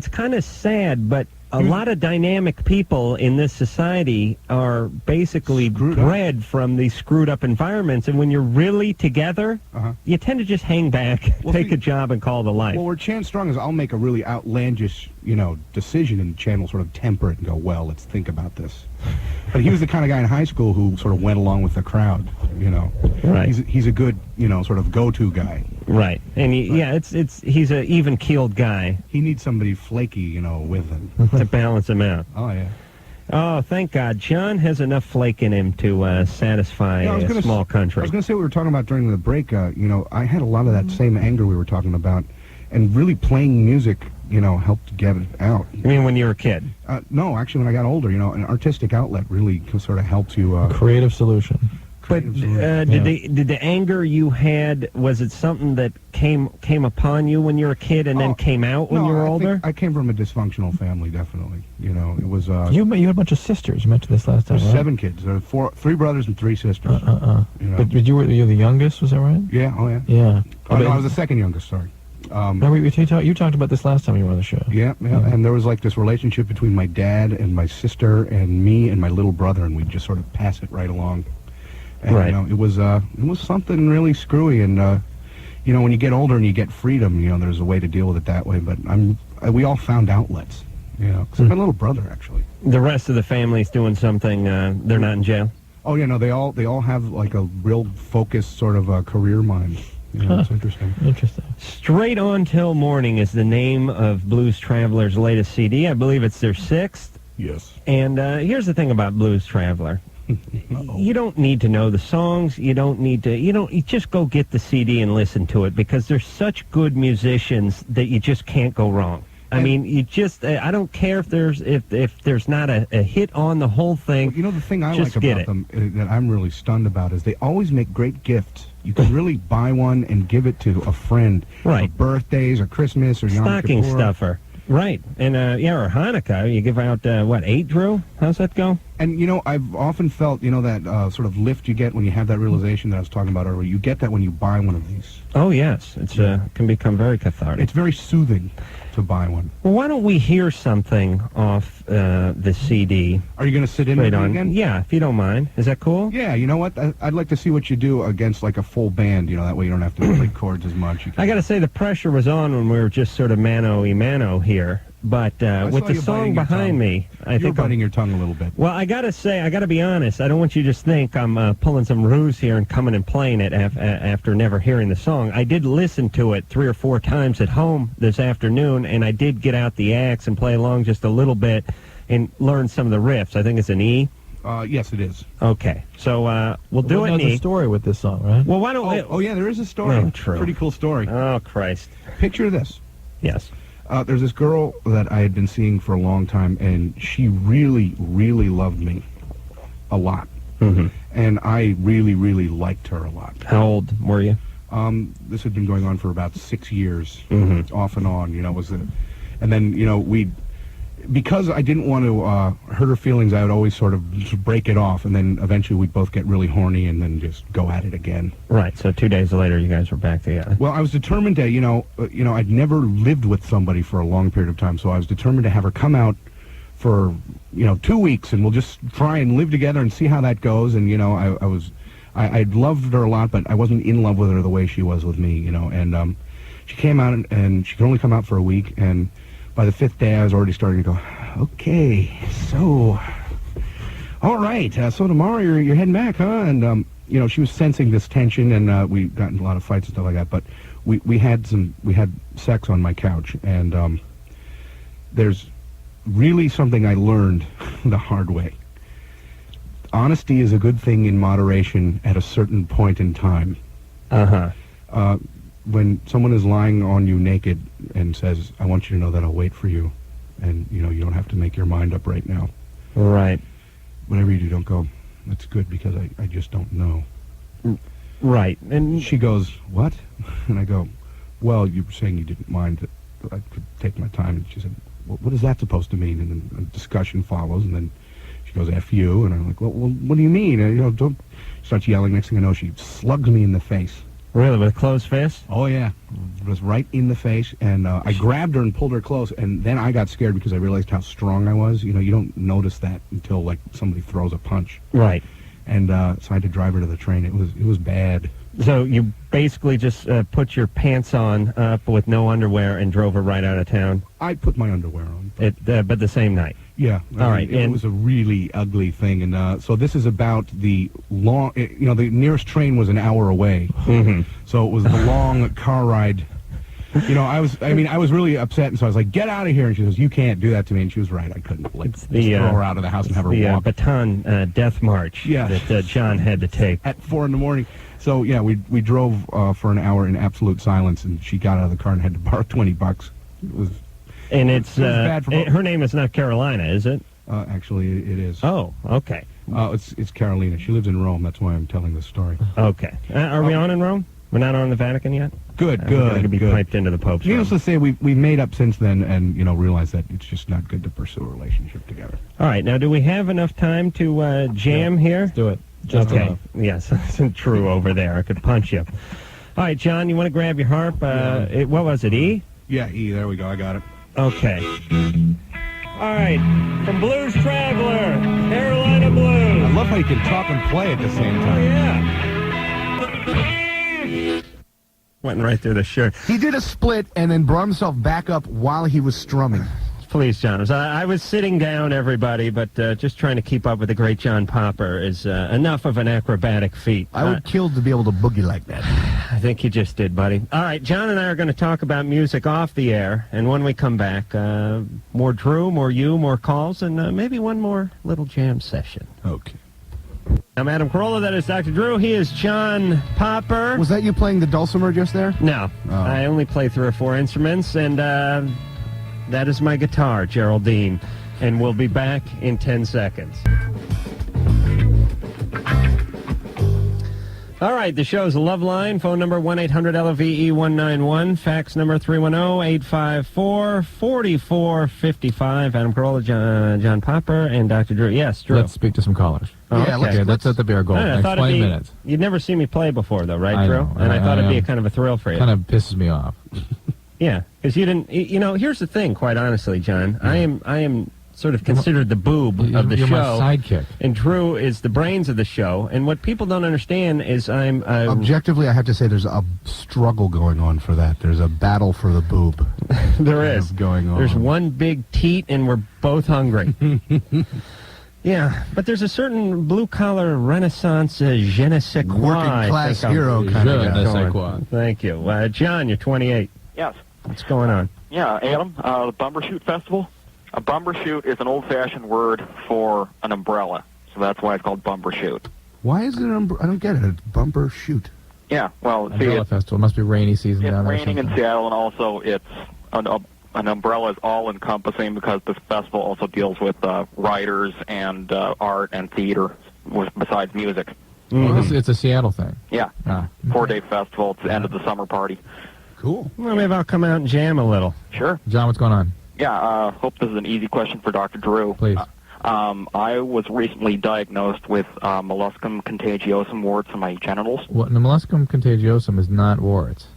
kind of sad, but a lot of dynamic people in this society are basically bred from these screwed-up environments, and when you're really together, you tend to just hang back, take a job, and call it a life. Well, where Chan's strong is I'll make a really outlandish, decision, and Chan will sort of temper it and go, well, let's think about this. But he was the kind of guy in high school who sort of went along with the crowd, Right. He's a good, sort of go-to guy. Right. And he's an even-keeled guy. He needs somebody flaky, with him. To balance him out. Oh, yeah. Oh, thank God. John has enough flake in him to satisfy a small country. I was going to say what we were talking about during the break. I had a lot of that same anger we were talking about, and really playing music, helped get it out. You mean when you were a kid? No, actually, when I got older, an artistic outlet really sort of helps you. Creative solution. But did the anger you had, was it something that came upon you when you were a kid and then came out when you were older? I came from a dysfunctional family, definitely. It was... You had a bunch of sisters. You mentioned this last time, There's right? 7 kids. There are 3 brothers and 3 sisters. But you were the youngest, was that right? Yeah, oh yeah. Yeah. Oh, no, I was the second youngest, sorry. Remember, you talked about this last time you were on the show. Yeah, and there was like this relationship between my dad and my sister and me and my little brother, and we'd just sort of pass it right along. And, right. It was something really screwy, and when you get older and you get freedom, there's a way to deal with it that way. But we all found outlets, because my little brother actually. The rest of the family's doing something. They're not in jail. Oh yeah, no, they all have like a real focused sort of career mind. It's interesting. Interesting. Straight On Till Morning is the name of Blues Traveler's latest CD. I believe it's their 6th. Yes. And here's the thing about Blues Traveler. You don't need to know the songs. You just go get the CD and listen to it because they're such good musicians that you just can't go wrong. I mean, I don't care if there's not a hit on the whole thing. The thing I like about them that I'm really stunned about is they always make great gifts. You can really buy one and give it to a friend. Right. For birthdays or Christmas or Yom Stocking Kippur. stuffer. Right. And, or Hanukkah. You give out, 8, Drew? How's that go? And, I've often felt, that sort of lift you get when you have that realization that I was talking about earlier. You get that when you buy one of these. Oh, yes. It's can become very cathartic. It's very soothing to buy one. Well, why don't we hear something off the CD? Are you going to sit in with me again? Yeah, if you don't mind. Is that cool? Yeah, you know what? I'd like to see what you do against, like, a full band. That way you don't have to play chords as much. I got to say, the pressure was on when we were just sort of mano-y-mano here. But with the song behind me, I think you're biting your tongue a little bit. Well, I got to be honest. I don't want you to just think I'm pulling some ruse here and coming and playing it after never hearing the song. I did listen to it 3 or 4 times at home this afternoon, and I did get out the axe and play along just a little bit and learn some of the riffs. I think it's an E. Yes, it is. Okay, so we'll do it in E. There's a story with this song, right? Well, why don't we... Oh, yeah, there is a story. Oh, true. Pretty cool story. Oh, Christ. Picture this. Yes. There's this girl that I had been seeing for a long time, and she really, really loved me a lot. Mm-hmm. And I really, really liked her a lot. How old were you? This had been going on for about 6 years, off and on. And then because I didn't want to hurt her feelings, I would always sort of break it off, and then eventually we'd both get really horny and then just go at it again. Right. So 2 days later, you guys were back together. Well, I was determined to, I'd never lived with somebody for a long period of time, so I was determined to have her come out for 2 weeks, and we'll just try and live together and see how that goes. And I loved her a lot, but I wasn't in love with her the way she was with me. And she came out, and she could only come out for a week, and by the 5th day, I was already starting to go, okay, so all right, so tomorrow you're heading back, huh? And, you know, she was sensing this tension, and we got in a lot of fights and stuff like that, but we had sex on my couch, and there's really something I learned the hard way. Honesty is a good thing in moderation at a certain point in time. When someone is lying on you naked and says, I want you to know that I'll wait for you, and, you know, you don't have to make your mind up right now. Right. Whatever you do, don't go, that's good, because I just don't know. Right. And she goes, what? And I go, well, you were saying you didn't mind that I could take my time. And she said, well, what is that supposed to mean? And then a discussion follows, and then she goes, F you. And I'm like, well, what do you mean? And, you know, don't. She starts yelling. Next thing I know, she slugs me in the face. Really, with a closed fist? Oh, yeah. It was right in the face, and I grabbed her and pulled her close, and then I got scared because I realized how strong I was. You know, you don't notice that until, like, somebody throws a punch. Right. And so I had to drive her to the train. It was bad. So you basically just put your pants on up with no underwear and drove her right out of town? I put my underwear on. But the same night? Yeah. All right. It was a really ugly thing. And so this is about the long, you know, the nearest train was an hour away. Mm-hmm. So it was the long car ride. You know, I was really upset, and so I was like, get out of here. And she goes, you can't do that to me. And she was right. I couldn't, like, just throw her out of the house and have her walk. The baton death march that John had to take. At 4 in the morning. So, yeah, we drove for an hour in absolute silence, and she got out of the car and had to borrow $20. It was... And it's bad for her name is not Carolina, is it? Actually, it is. Oh, okay. It's Carolina. She lives in Rome. That's why I'm telling this story. Okay. Are we on in Rome? We're not on the Vatican yet? Good. We're be piped into the Pope's Needless to say, we've made up since then, and, you know, realized that it's just not good to pursue a relationship together. All right. Now, do we have enough time to jam here? Let's do it. Just okay. Yes, that's true over there. I could punch you. All right, John, you want to grab your harp? What was it, E? Yeah, E. There we go. I got it. Okay. All right. From Blues Traveler, Carolina Blues. I love how you can talk and play at the same time. Yeah. Went right through the shirt. He did a split and then brought himself back up while he was strumming. Please, John. I was sitting down, everybody, but just trying to keep up with the great John Popper is enough of an acrobatic feat. I would kill to be able to boogie like that. I think you just did, buddy. All right, John and I are going to talk about music off the air, and when we come back, more Drew, more you, more calls, and maybe one more little jam session. Okay. I'm Adam Carolla. That is Dr. Drew. He is John Popper. Was that you playing the dulcimer just there? No. Oh. I only play 3 or 4 instruments, and that is my guitar, Geraldine. And we'll be back in 10 seconds. All right, the show's Loveline. Phone number 1-800-LOVE-191. Fax number 310-854-4455. Adam Carolla, John Popper, and Dr. Drew. Yes, Drew. Let's speak to some callers. Oh, yeah, okay. That's at the beer goal. Next 20 minutes. You'd never seen me play before, though, right, Drew? Know. And I thought it'd be a kind of a thrill for you. Kind of pisses me off. Yeah, because you didn't. You know, here's the thing. Quite honestly, John, I am sort of considered the boob of the you're show. My sidekick. And Drew is the brains of the show. And what people don't understand is I'm objectively, I have to say, there's a struggle going on for that. There's a battle for the boob. There is going on. There's one big teat, and we're both hungry. Yeah, but there's a certain blue-collar Renaissance je ne sais quoi. Working-class hero kind of guy. Thank you. John, you're 28. Yes. What's going on? Yeah, Adam, the Bumbershoot Festival. A bumbershoot is an old-fashioned word for an umbrella, so that's why it's called Bumbershoot. Why is it I don't get it. It's bumper shoot. Yeah, well, Umbrella Festival. It must be rainy season down there. It's raining in Seattle, and also it's an umbrella is all-encompassing because this festival also deals with writers and art and theater besides music. Mm-hmm. It's a Seattle thing. Yeah. 4-day festival. It's the end of the summer party. Cool. Well, maybe I'll come out and jam a little. Sure. John, what's going on? Yeah, hope this is an easy question for Dr. Drew. Please. I was recently diagnosed with molluscum contagiosum warts on my genitals. Well, the molluscum contagiosum is not warts.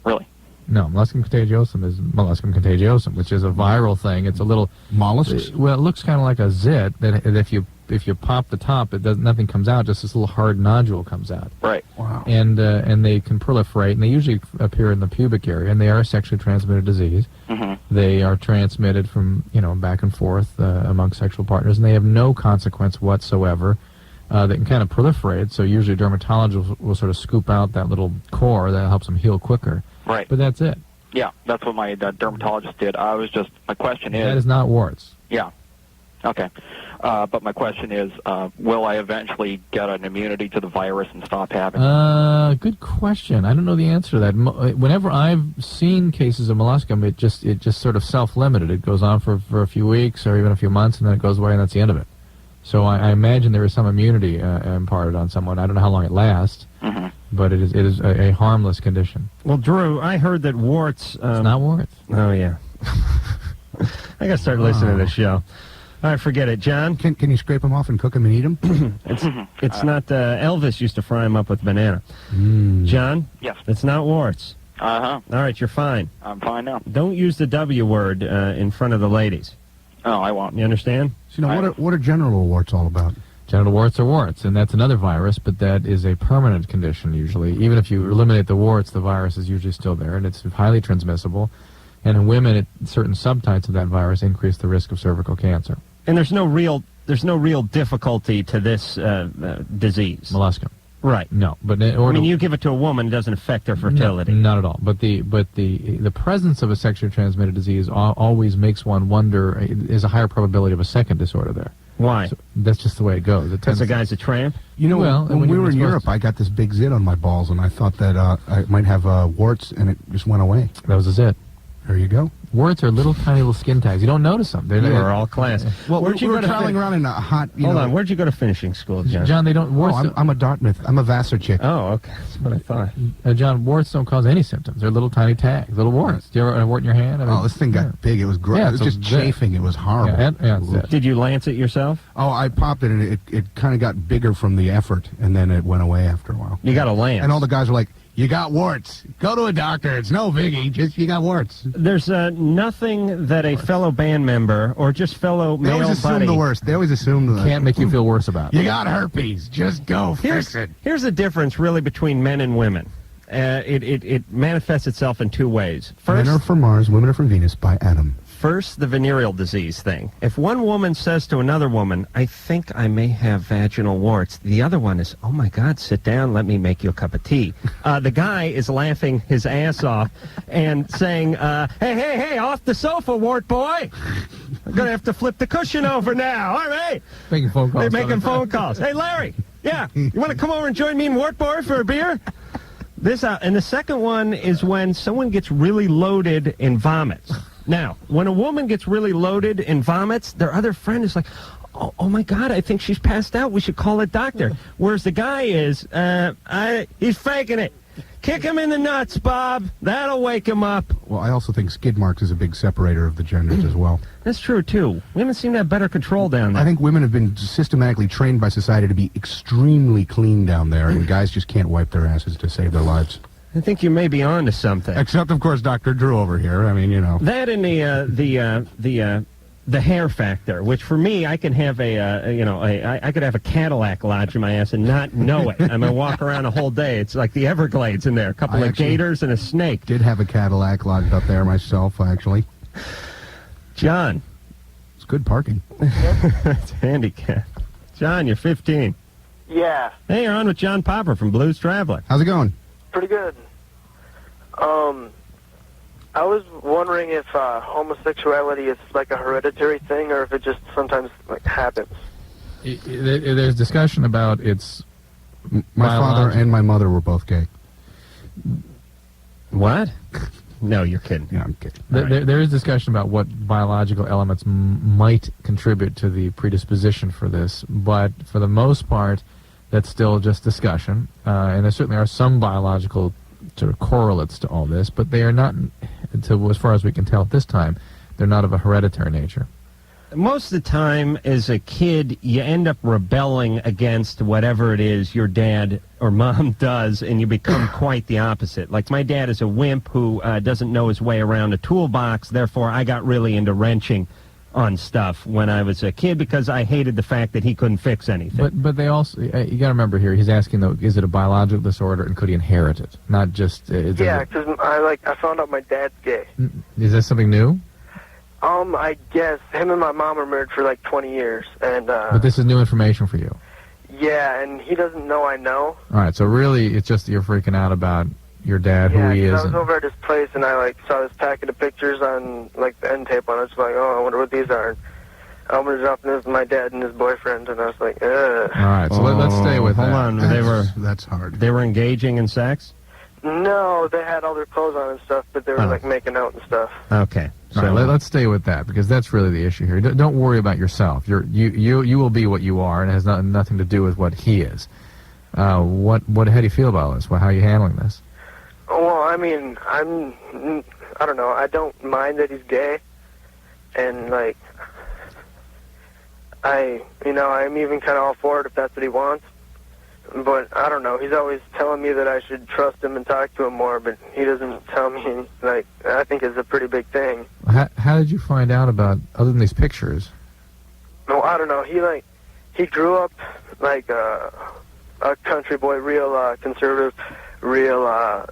Really? No, molluscum contagiosum is molluscum contagiosum, which is a viral thing. It's a little... Mollusks? Well, it looks kind of like a zit that if you you pop the top, nothing comes out. Just this little hard nodule comes out. Right. Wow. And they can proliferate, and they usually appear in the pubic area, and they are a sexually transmitted disease. Mm-hmm. They are transmitted from back and forth among sexual partners, and they have no consequence whatsoever. They can kind of proliferate, so usually dermatologists will sort of scoop out that little core that helps them heal quicker. Right. But that's it. Yeah, that's what my dermatologist did. My question is... That is not warts. Yeah. Okay. But my question is, will I eventually get an immunity to the virus and stop having it? Good question. I don't know the answer to that. Whenever I've seen cases of molluscum, it just sort of self-limited. It goes on for a few weeks or even a few months, and then it goes away, and that's the end of it. So I imagine there is some immunity imparted on someone. I don't know how long it lasts, but it is a harmless condition. Well, Drew, I heard that warts... it's not warts. Oh, yeah. I got to start listening to this show. All right, forget it. John? Can you scrape them off and cook them and eat them? It's not... Elvis used to fry them up with banana. John? Yes. It's not warts. Uh-huh. All right, you're fine. I'm fine now. Don't use the W word in front of the ladies. Oh, I won't. You understand? So, what are genital warts all about? Genital warts are warts, and that's another virus, but that is a permanent condition usually. Even if you eliminate the warts, the virus is usually still there, and it's highly transmissible. And in women, certain subtypes of that virus increase the risk of cervical cancer. And there's no real difficulty to this disease. Molluscum. Right. No, but you give it to a woman, it doesn't affect her fertility. No, not at all. But the presence of a sexually transmitted disease always makes one wonder: is a higher probability of a second disorder there? Why? So that's just the way it goes. Because the guy's a tramp. When we were in Europe, I got this big zit on my balls, and I thought that I might have warts, and it just went away. That was a zit. There you go. Warts are little tiny little skin tags. You don't notice them. They're all class. Well, we were traveling around in a hot... Hold on. Where'd you go to finishing school, John? John, they don't... Warts I'm a Dartmouth. I'm a Vassar chick. Oh, okay. That's what I thought. John, warts don't cause any symptoms. They're little tiny tags, little warts. Do you ever have a wart in your hand? This thing got big. It was gross. Yeah, it was just chafing. It was horrible. Did you lance it yourself? Oh, I popped it, and it kind of got bigger from the effort, and then it went away after a while. You got a lance. And all the guys were like, you got warts. Go to a doctor. It's no biggie. Just you got warts. There's nothing that a fellow band member or just fellow male buddy... They always assume the worst. They always assume the... Can't make you feel worse about it. You got herpes. Just go fix it. Here's the difference, really, between men and women. It manifests itself in two ways. First, Men are from Mars, women are from Venus, by Adam. First, the venereal disease thing. If one woman says to another woman, I think I may have vaginal warts, the other one is, oh my God, sit down, let me make you a cup of tea. The guy is laughing his ass off and saying, hey, off the sofa, wart boy. I'm going to have to flip the cushion over now. All right. Making phone calls. They're making phone calls. Hey, Larry, yeah, you want to come over and join me and wart boy for a beer? And the second one is when someone gets really loaded and vomits. Now, when a woman gets really loaded and vomits, their other friend is like, oh my God, I think she's passed out. We should call a doctor. Whereas the guy is, he's faking it. Kick him in the nuts, Bob. That'll wake him up. Well, I also think skid marks is a big separator of the genders as well. That's true, too. Women seem to have better control down there. I think women have been systematically trained by society to be extremely clean down there, and guys just can't wipe their asses to save their lives. I think you may be on to something. Except, of course, Dr. Drew over here. I mean, That and the hair factor, which for me, I can have I could have a Cadillac lodge in my ass and not know it. I'm going to walk around a whole day. It's like the Everglades in there. A couple of gators and a snake. Did have a Cadillac lodged up there myself, actually. John. It's good parking. It's handicap. John, you're 15. Yeah. Hey, you're on with John Popper from Blues Traveler. How's it going? Pretty good. I was wondering if homosexuality is like a hereditary thing, or if it just sometimes happens. There's discussion about its. My father and my mother were both gay. What? No, you're kidding. Yeah, I'm kidding. There is discussion about what biological elements might contribute to the predisposition for this, but for the most part, that's still just discussion. And there certainly are some biological sort of correlates to all this, but they are not, as far as we can tell at this time, they're not of a hereditary nature. Most of the time, as a kid, you end up rebelling against whatever it is your dad or mom does, and you become quite the opposite. Like, my dad is a wimp who doesn't know his way around a toolbox, therefore I got really into wrenching on stuff when I was a kid because I hated the fact that he couldn't fix anything. But they also, you got to remember here, he's asking though, is it a biological disorder and could he inherit it? Not just. Yeah, because I found out my dad's gay. Is that something new? I guess him and my mom are married for like 20 years, and. But this is new information for you. Yeah, and he doesn't know I know. All right, so really, it's just that you're freaking out about your dad, who he is. I was over at his place, and I saw this packet of pictures on the end tape on it. I was like, oh, I wonder what these are. And I opened it up, and it was my dad and his boyfriend, and I was like, ugh. All right, so let's stay with hold that. on, that's hard. They were engaging in sex? No, they had all their clothes on and stuff, but they were making out and stuff. Okay. All right, let's stay with that because that's really the issue here. Don't worry about yourself. You will be what you are, and it has nothing to do with what he is. How do you feel about this? How are you handling this? Well, I mean, I don't know. I don't mind that he's gay, and I'm even kind of all for it if that's what he wants. But I don't know. He's always telling me that I should trust him and talk to him more, but he doesn't tell me. I think it's a pretty big thing. How did you find out about other than these pictures? No, I don't know. He grew up like a country boy, real conservative, real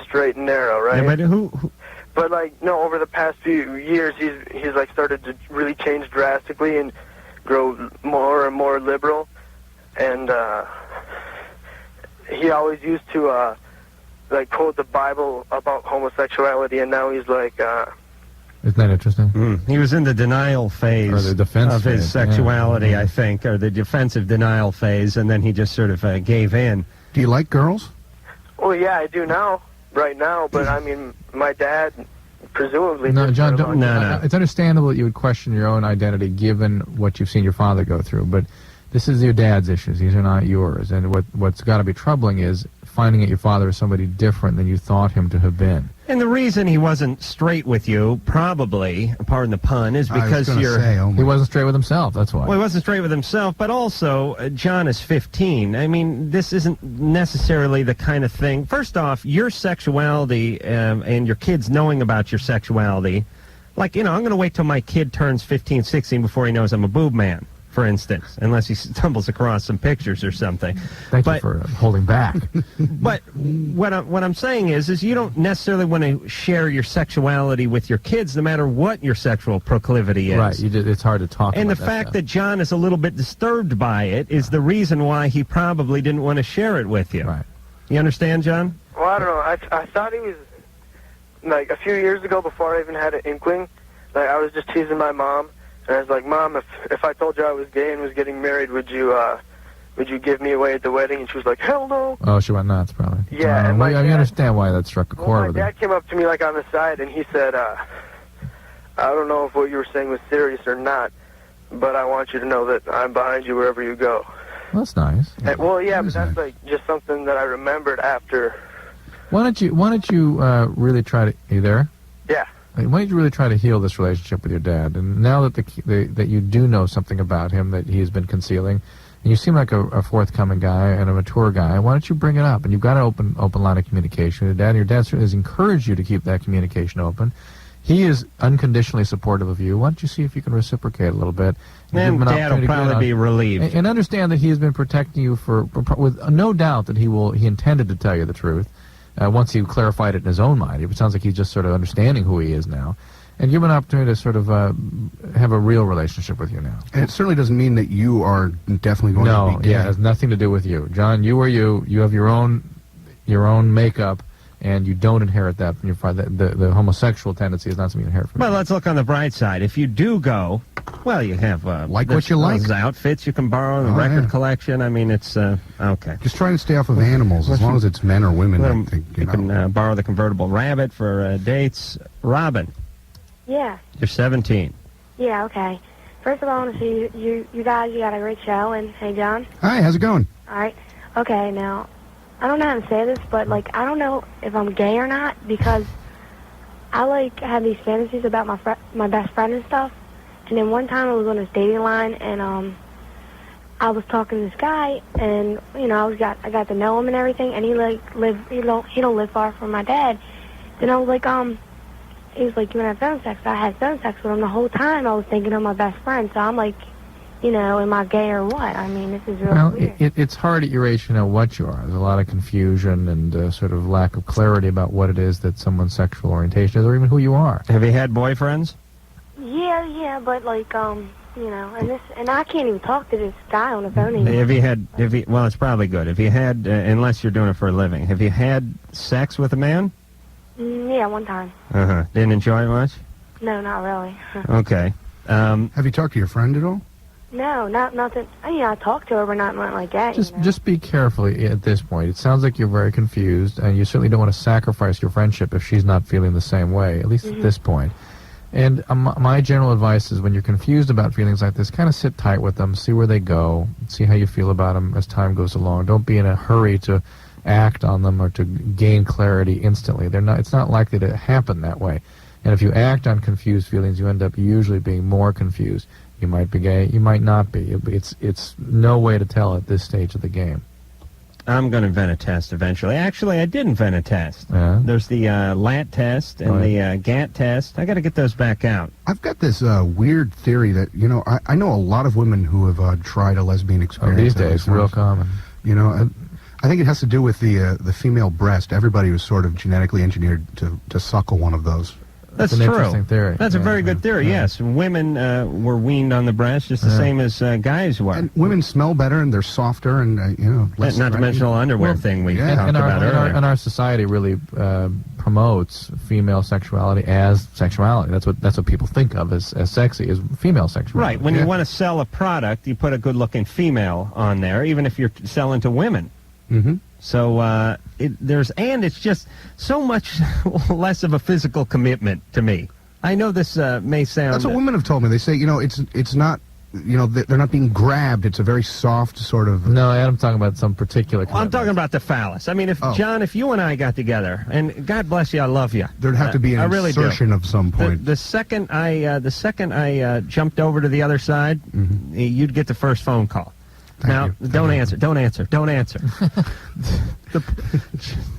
straight and narrow, right? Yeah, but who? But over the past few years, he's started to really change drastically and grow more and more liberal. And he always used to quote the Bible about homosexuality, and now he's like. Isn't that interesting? He was in the denial phase or the defense of his phase. sexuality, Yeah. I think, or the defensive denial phase, and then he just sort of gave in. Do you like girls? Well, yeah, I do right now, but I mean, my dad presumably. No, did John, for a long time. It's understandable that you would question your own identity given what you've seen your father go through, but this is your dad's issues. These are not yours. And what's got to be troubling is finding that your father is somebody different than you thought him to have been. And the reason he wasn't straight with you, probably, pardon the pun, is because he wasn't straight with himself. That's why. Well, he wasn't straight with himself, but also, John is 15. I mean, this isn't necessarily the kind of thing. First off, your sexuality and your kids knowing about your sexuality, I'm going to wait till my kid turns 15, 16 before he knows I'm a boob man, for instance, unless he stumbles across some pictures or something. Thank you for holding back. But what I'm saying is you don't necessarily want to share your sexuality with your kids, no matter what your sexual proclivity is. Right, it's hard to talk and about the fact that John is a little bit disturbed by it is the reason why he probably didn't want to share it with you. Right. You understand, John? Well, I don't know. I thought he was, a few years ago, before I even had an inkling, I was just teasing my mom. And I was like, Mom, if I told you I was gay and was getting married, would you give me away at the wedding? And she was like, hell no. Oh, she went nuts, probably. Yeah, and I understand why that struck a chord with my her. dad came up to me on the side, and he said, I don't know if what you were saying was serious or not, but I want you to know that I'm behind you wherever you go. Well, that's nice. And, but that's just something that I remembered after. Why don't you really try to? Are you there? Yeah. Why don't you really try to heal this relationship with your dad? And now that that you do know something about him that he's been concealing, and you seem like a forthcoming guy and a mature guy, why don't you bring it up? And you've got an open line of communication with your dad. And your dad certainly has encouraged you to keep that communication open. He is unconditionally supportive of you. Why don't you see if you can reciprocate a little bit? And Dad will probably be relieved. And understand that he has been protecting you with no doubt that he intended to tell you the truth. Once he clarified it in his own mind. It sounds like he's just sort of understanding who he is now. And give him an opportunity to sort of have a real relationship with you now. And it certainly doesn't mean that you are definitely going to be gay. No, it has nothing to do with you. John, you are you. You have your own makeup, and you don't inherit that from your father. The homosexual tendency is not something you inherit from Well, let's look on the bright side. If you do go, well, you have what you like. Those outfits you can borrow, the record collection. I mean, it's okay. Just try and stay off of animals, as long as it's men or women. I think, you can borrow the convertible rabbit for dates. Robin, Yeah. you're 17. Yeah, okay. First of all, I want to say you guys, you got a great show, and hey, John. Hi, how's it going? All right. Okay, now, I don't know how to say this, but, I don't know if I'm gay or not, because I, have these fantasies about my best friend and stuff, and then one time I was on this dating line, and, I was talking to this guy, and, I got to know him and everything, and he don't live far from my dad. Then I was like, he was like, you want to have phone sex? I had phone sex with him the whole time. I was thinking of my best friend. So I'm like, am I gay or what? I mean, this is really weird. It's hard at your age to know what you are. There's a lot of confusion and sort of lack of clarity about what it is that someone's sexual orientation is, or even who you are. Have you had boyfriends? Yeah, but like, and I can't even talk to this guy on the phone anymore. Well, it's probably good. Have you had, unless you're doing it for a living, have you had sex with a man? Yeah, one time. Uh-huh. Didn't enjoy it much? No, not really. Okay. Have you talked to your friend at all? No, nothing. I talked to her, but not like that. Just be careful at this point. It sounds like you're very confused, and you certainly don't want to sacrifice your friendship if she's not feeling the same way, at least at this point. And my general advice is when you're confused about feelings like this, kind of sit tight with them, see where they go, see how you feel about them as time goes along. Don't be in a hurry to act on them or to gain clarity instantly. It's not likely to happen that way. And if you act on confused feelings, you end up usually being more confused. You might be gay, you might not be. It's no way to tell at this stage of the game. I'm going to invent a test eventually. Actually, I did invent a test. There's the LAT test and the GAT test. I got to get those back out. I've got this weird theory that, I know a lot of women who have tried a lesbian experience. These days, real common. I think it has to do with the female breast. Everybody was sort of genetically engineered to suckle one of those. That's an true. Interesting theory. That's a very good theory, yes. Women were weaned on the breast just the same as guys were. And women smell better and they're softer and, less not to mention the underwear thing we talked about earlier. And our society really promotes female sexuality as sexuality. That's what people think of as sexy, is female sexuality. Right. When you want to sell a product, you put a good-looking female on there, even if you're selling to women. Mm-hmm. So it's just so much less of a physical commitment to me. I know this may sound... That's what women have told me. They say, it's not, they're not being grabbed. It's a very soft sort of... No, I'm talking about some particular... Well, I'm talking about the phallus. I mean, John, if you and I got together, and God bless you, I love you. There'd have to be an insertion of some point. The second I jumped over to the other side, you'd get the first phone call. Now, don't answer.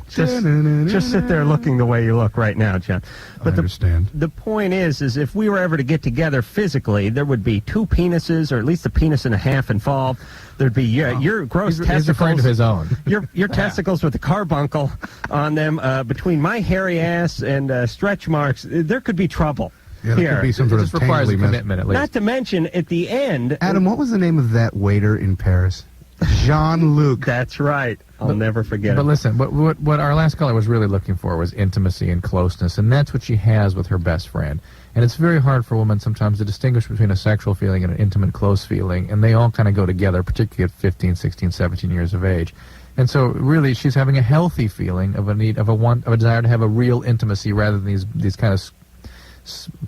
Just sit there looking the way you look right now, John. But I understand. The point is if we were ever to get together physically, there would be two penises, or at least a penis and a half involved. There'd be your gross testicles. He's a friend of his own. Your testicles with the carbuncle on them. Between my hairy ass and stretch marks, there could be trouble. Yeah, there could be some sort of requires a commitment, at least. Not to mention, at the end... Adam, what was the name of that waiter in Paris? Jean-Luc. That's right. I'll never forget it. But listen, what our last caller was really looking for was intimacy and closeness, and that's what she has with her best friend. And it's very hard for women sometimes to distinguish between a sexual feeling and an intimate, close feeling, and they all kind of go together, particularly at 15, 16, 17 years of age. And so, really, she's having a healthy feeling of a desire to have a real intimacy rather than these kind of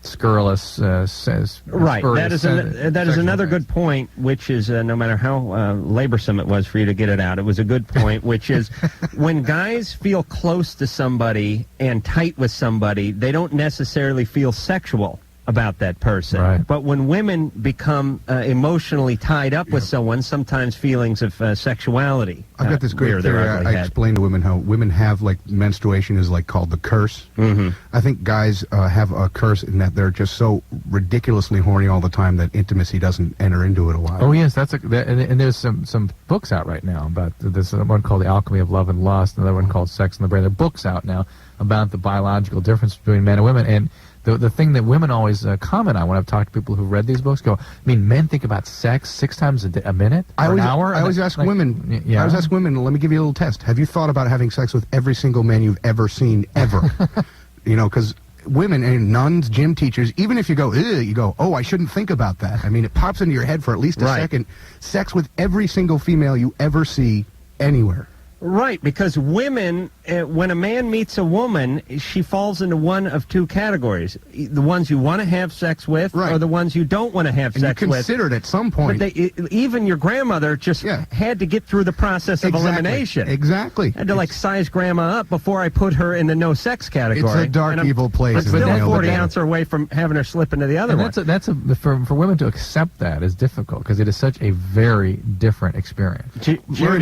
scurrilous right. That is another good point, which is no matter how laborsome it was for you to get it out, it was a good point, which is when guys feel close to somebody and tight with somebody, they don't necessarily feel sexual about that person. Right. But when women become emotionally tied up with someone, sometimes feelings of sexuality. I've got this great theory. I explain to women how women have, menstruation is called the curse. Mm-hmm. I think guys have a curse in that they're just so ridiculously horny all the time that intimacy doesn't enter into it a lot. Oh yes, and there's some books out right now about there's one called The Alchemy of Love and Lust, another one called Sex and the Brain. There are books out now about the biological difference between men and women, and the thing that women always comment on when I've talked to people who've read these books, men think about sex 6 times a minute, an hour? I always ask women, let me give you a little test. Have you thought about having sex with every single man you've ever seen, ever? Because women and nuns, gym teachers, even if you go, oh, I shouldn't think about that. I mean, it pops into your head for at least a second. Sex with every single female you ever see anywhere. Right, because women, when a man meets a woman, she falls into one of two categories. The ones you want to have sex with, or the ones you don't want to have sex with. You considered at some point. But even your grandmother just had to get through the process of elimination. Exactly. Had to size grandma up before I put her in the no sex category. It's a dark, evil place. But still 40 ounce away from having her slip into the other one. For women to accept that is difficult because it is such a very different experience. Larry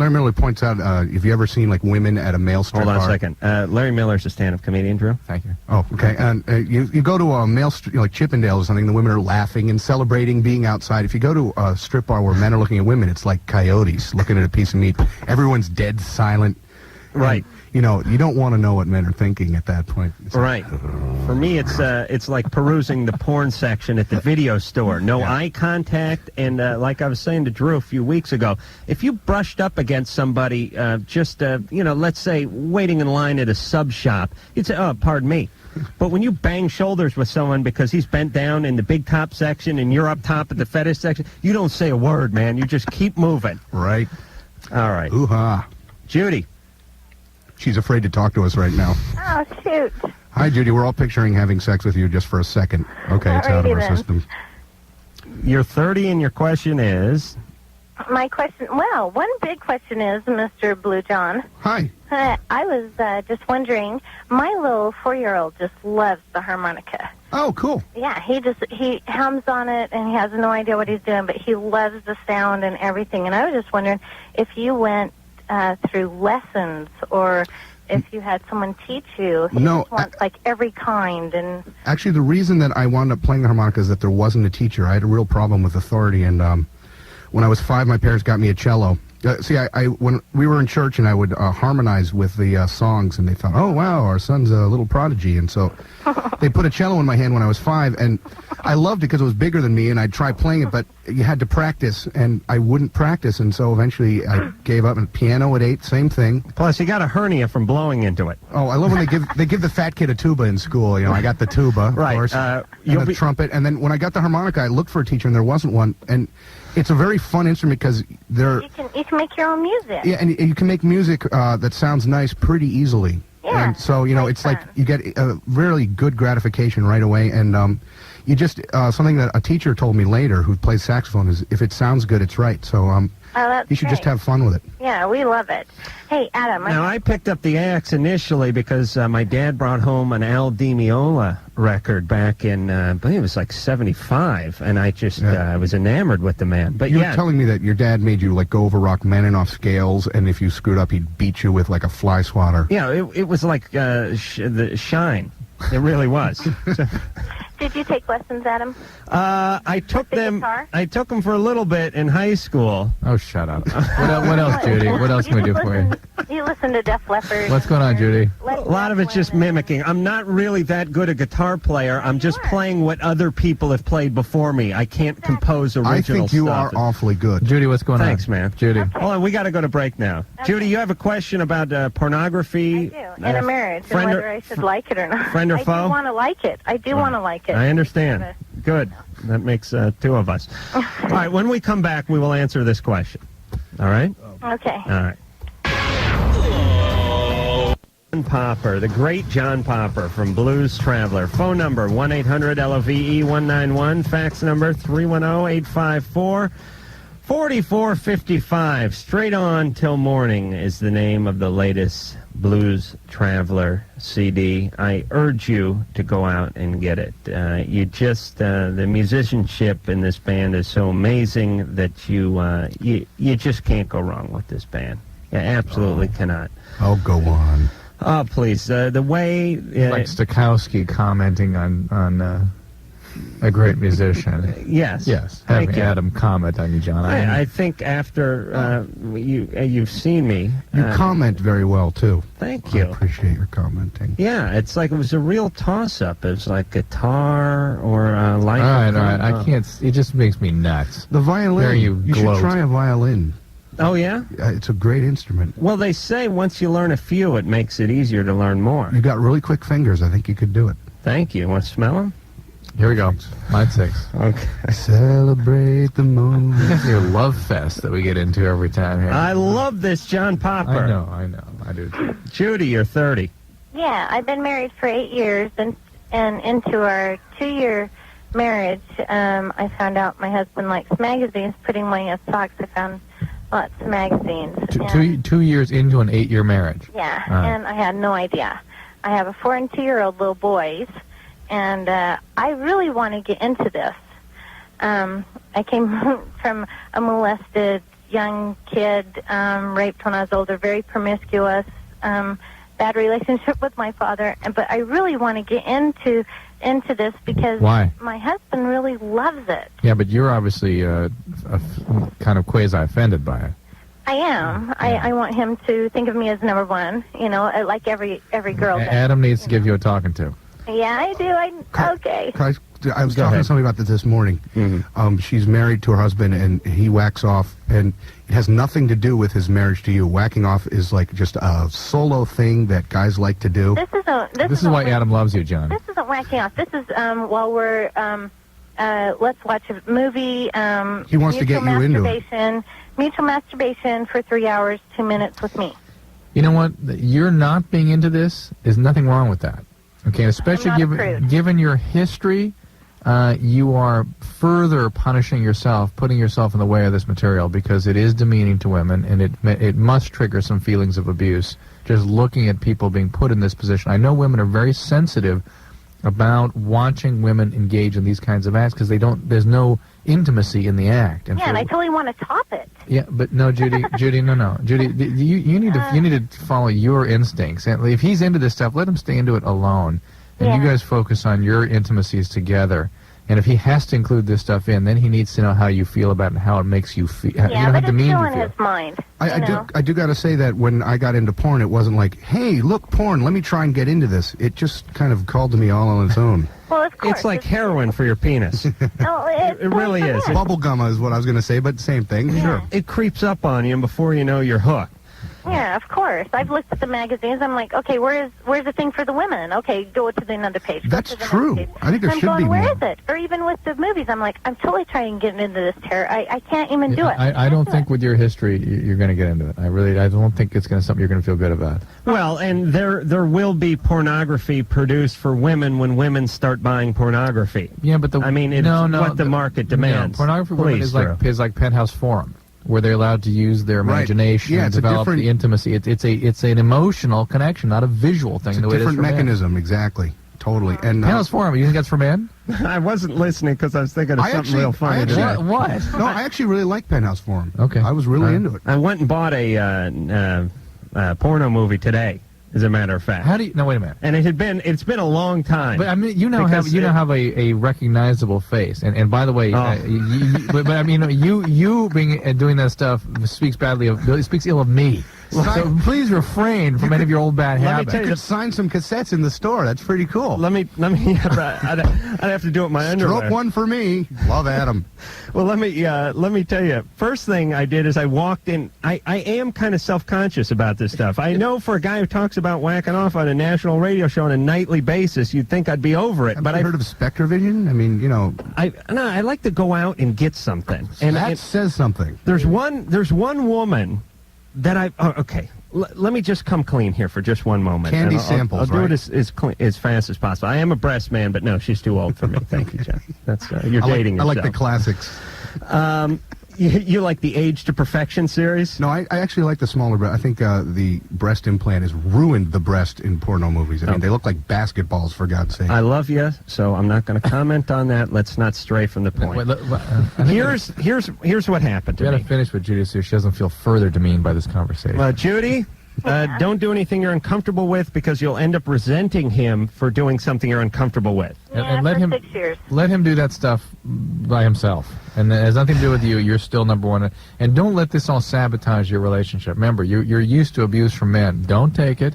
Miller points out, if you ever seen like women at a male strip Hold on bar? a second. Larry Miller's a stand-up comedian, Drew. Thank you. Oh, okay. And you go to a male, like Chippendale or something, the women are laughing and celebrating being outside. If you go to a strip bar where men are looking at women, it's like coyotes looking at a piece of meat. Everyone's dead silent. Right. And, you know, you don't want to know what men are thinking at that point. It's Right. For me, it's like perusing the porn section at the video store. No eye contact, and like I was saying to Drew a few weeks ago, if you brushed up against somebody, let's say waiting in line at a sub shop, you'd say, "Oh, pardon me." But when you bang shoulders with someone because he's bent down in the big top section and you're up top at the fetish section, you don't say a word, man. You just keep moving. Right. All right. Hoo-ha. Judy. She's afraid to talk to us right now. Oh, shoot. Hi, Judy. We're all picturing having sex with you just for a second. Okay, it's out of our Alrighty then. system. You're 30 and your question is? My question, well, one big question is, Mr. Blue John. Hi. I was just wondering, my little 4-year-old just loves the harmonica. Oh, cool. Yeah, he hums on it, and he has no idea what he's doing, but he loves the sound and everything. And I was just wondering if you went through lessons or if you had someone teach you. He No, just wants, like, every kind. And Actually, the reason that I wound up playing the harmonica is that there wasn't a teacher. I had a real problem with authority, and when I was 5, my parents got me a cello. When we were in church, and I would harmonize with the songs, and they thought, "Oh wow, our son's a little prodigy," and so they put a cello in my hand when I was 5, and I loved it because it was bigger than me, and I'd try playing it, but you had to practice, and I wouldn't practice, and so eventually I gave up. And piano at 8, same thing. Plus, you got a hernia from blowing into it. Oh, I love when they give the fat kid a tuba in school. You know, I got the tuba, of Right, course, and the trumpet, and then when I got the harmonica, I looked for a teacher, and there wasn't one, and it's a very fun instrument because they're... you can make your own music. Yeah, and you can make music that sounds nice pretty easily. Yeah, and so, you know, it's like you get a really good gratification right away. And you just, something that a teacher told me later who plays saxophone is if it sounds good, it's right. So that's you should just great. have fun with it. Yeah, we love it. Hey, Adam. Now, I picked up the axe initially because my dad brought home an Al Di Meola record back in, I believe it was like 75, and I just I was enamored with the man. But you yeah, were telling me that your dad made you like go over Rachmaninoff off scales, and if you screwed up, he'd beat you with like a fly swatter. yeah, it was like the Shine. It really was. Did you take lessons, Adam? I took them. guitar? I took them for a little bit in high school. Oh, shut up. What else, Judy? What else can we do for you? You listen to Def Leppard. What's going on, Judy? A lot of it's just mimicking. I'm not really that good a guitar player. I'm just playing what other people have played before me. I can't compose original I think you stuff. are awfully good. Judy, what's going on? Thanks, man. Judy. Hold on, we got to go to break now. Judy, you have a question about pornography? I do. In a marriage, and whether I should like it or not. Friend or foe? I do want to like it. I do want to like it. I understand. Good. That makes 2 of us. All right, when we come back, we will answer this question. All right? Okay. All right. John Popper, the great John Popper from Blues Traveler. Phone number 1-800-LOVE-191. Fax number 310-854-4455. Straight On Till Morning is the name of the latest Blues Traveler CD. I urge you to go out and get it. You just, the musicianship in this band is so amazing that you just can't go wrong with this band. You absolutely cannot. Oh, go on. Oh, please. The way... like Stokowski commenting on a great musician. Yes. Yes. Thank Having you. Adam comment on you, John. I think after you've seen me... You comment very well, too. Thank you. I appreciate your commenting. Yeah, it's like it was a real toss-up. It was like guitar or light. All right. I can't... It just makes me nuts. The violin. There you should gloat. try a violin. Oh, yeah? It's a great instrument. Well, they say once you learn a few, it makes it easier to learn more. You've got really quick fingers. I think you could do it. Thank you. Want to smell them? Here we go. Line 6. Okay. Celebrate the moment. This is your love fest that we get into every time here. I love this John Popper. I know. I do too. Judy, you're 30. Yeah, I've been married for 8 years, and into our 2-year marriage, I found out my husband likes magazines. Putting away his socks, I found lots of magazines. Two years into an 8-year marriage. Yeah, Right. and I had no idea. I have a 4- and 2-year-old little boys, and I really want to get into this. I came from a molested young kid, raped when I was older, very promiscuous, bad relationship with my father. But I really want to get into this because Why? my husband really loves it. Yeah, but you're obviously kind of quasi-offended by it. I am. I want him to think of me as number one, like every girl does. Adam needs to give you a talking to. Yeah, I do. Okay. I was talking to somebody about this morning. She's married to her husband, and he whacks off, and it has nothing to do with his marriage to you. Whacking off is like just a solo thing that guys like to do. This is why Adam loves you, John. This isn't whacking off. This is while we're let's watch a movie. He wants to get you into it. Mutual masturbation for 3 hours, 2 minutes with me. You know what? You're not being into this. There's nothing wrong with that. Okay, especially given your history, you are further punishing yourself, putting yourself in the way of this material because it is demeaning to women, and it must trigger some feelings of abuse. Just looking at people being put in this position. I know women are very sensitive about watching women engage in these kinds of acts because there's no intimacy in the act. And I totally want to top it. Yeah, but no, Judy, no. Judy, you need to follow your instincts. And if he's into this stuff, let him stay into it alone. And you guys focus on your intimacies together. And if he has to include this stuff in, then he needs to know how you feel about it and how it makes you feel. Yeah, but it's still in his mind. I do got to say that when I got into porn, it wasn't like, hey, look, porn, let me try and get into this. It just kind of called to me all on its own. Well, of course. It's like heroin for your penis. It really is. Bubble gum is what I was going to say, but same thing. Yeah. Sure. It creeps up on you, and before you know, you're hooked. Yeah, of course. I've looked at the magazines. I'm like, okay, where's the thing for the women? Okay, go to another page. That's true. I think there should be more. Where is it? Or even with the movies, I'm like, I'm totally trying to get into this terror. I can't even do it. I don't think with your history you're going to get into it. I don't think it's something you're going to feel good about. Well, and there will be pornography produced for women when women start buying pornography. Yeah, but it's what the market demands. No, pornography for women is like Penthouse Forum, where they're allowed to use their imagination and develop the intimacy. It's an emotional connection, not a visual thing. It's a different mechanism, exactly. Totally. And Penthouse Forum, you think that's for men? I wasn't listening because I was thinking of something real funny. What? No, I actually really like Penthouse Forum. Okay. I was really into it. I went and bought a porno movie today, as a matter of fact. How do you? No, wait a minute. And it's been a long time. But I mean, you now have a recognizable face. And by the way, but I mean, you being doing that stuff speaks ill of me. So please refrain from any of your old bad habits. You could sign some cassettes in the store. That's pretty cool. Let me. I'd have to do it with my underwear. Stroke one for me. Love Adam. Well, let me tell you. First thing I did is I walked in. I am kind of self-conscious about this stuff. I know for a guy who talks about whacking off on a national radio show on a nightly basis, you'd think I'd be over it. But I heard of SpectraVision. I mean, you know. I like to go out and get something. And that says something. There's one woman that okay. Let me just come clean here for just one moment. Candy samples, I'll do it as fast as possible. I am a breast man, but no, she's too old for me. Thank you, John. That's you're dating yourself. I like the classics. You like the Age to Perfection series? No, I actually like the smaller breast. I think the breast implant has ruined the breast in porno movies. I mean, they look like basketballs, for God's sake. I love you, so I'm not going to comment on that. Let's not stray from the point. Here's what happened to me. We got to finish with Judy so she doesn't feel further demeaned by this conversation. Judy, don't do anything you're uncomfortable with because you'll end up resenting him for doing something you're uncomfortable with. Yeah, and let him 6 years. Let him do that stuff by himself. And it has nothing to do with you. You're still number one. And don't let this all sabotage your relationship. Remember, you're used to abuse from men. Don't take it.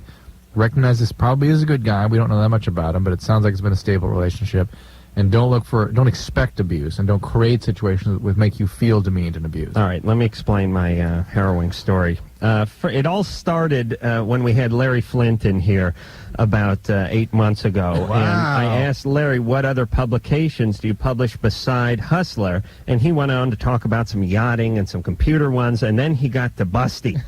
Recognize this probably is a good guy. We don't know that much about him, but it sounds like it's been a stable relationship. And don't expect abuse, and don't create situations that would make you feel demeaned and abused. All right, let me explain my harrowing story. It all started when we had Larry Flint in here about 8 months ago. Wow. And I asked Larry, what other publications do you publish beside Hustler? And he went on to talk about some yachting and some computer ones, and then he got to Busty.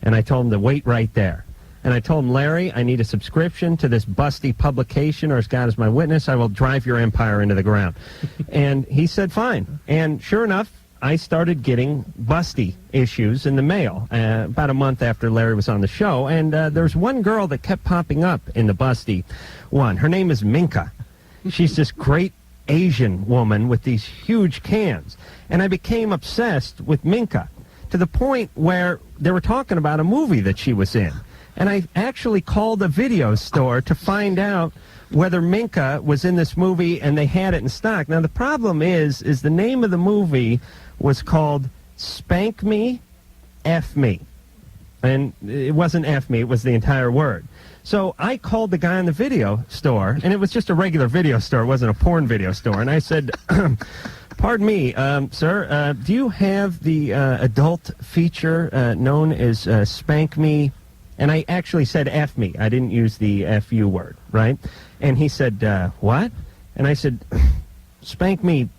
And I told him to wait right there. And I told him, Larry, I need a subscription to this Busty publication, or as God is my witness, I will drive your empire into the ground. And he said, fine. And sure enough, I started getting Busty issues in the mail about a month after Larry was on the show. And there's one girl that kept popping up in the Busty one. Her name is Minka. She's this great Asian woman with these huge cans. And I became obsessed with Minka. to the point where they were talking about a movie that she was in. And I actually called a video store to find out whether Minka was in this movie, and they had it in stock. Now, the problem is the name of the movie was called Spank Me, F Me. And it wasn't F Me, it was the entire word. So I called the guy in the video store, and it was just a regular video store. It wasn't a porn video store. And I said, pardon me, sir, do you have the adult feature known as Spank Me? And I actually said F me. I didn't use the F-U word, right? And he said, what? And I said, spank me,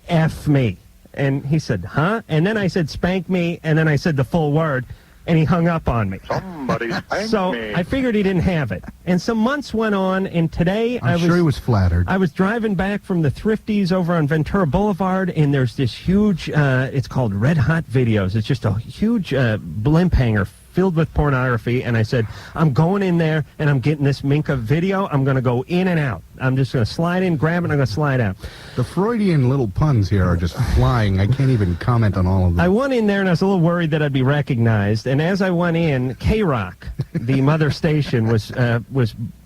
F me. And he said, huh? And then I said, spank me, and then I said the full word, and he hung up on me. Somebody spank So me. I figured he didn't have it. And some months went on, and today I'm sure he was flattered. I was driving back from the Thrifties over on Ventura Boulevard, and there's this huge, it's called Red Hot Videos. It's just a huge blimp hanger filled with pornography, and I said, I'm going in there, and I'm getting this Minka video. I'm going to go in and out. I'm just going to slide in, grab it, and I'm going to slide out. The Freudian little puns here are just flying. I can't even comment on all of them. I went in there, and I was a little worried that I'd be recognized, and as I went in, K-Rock, the mother station, was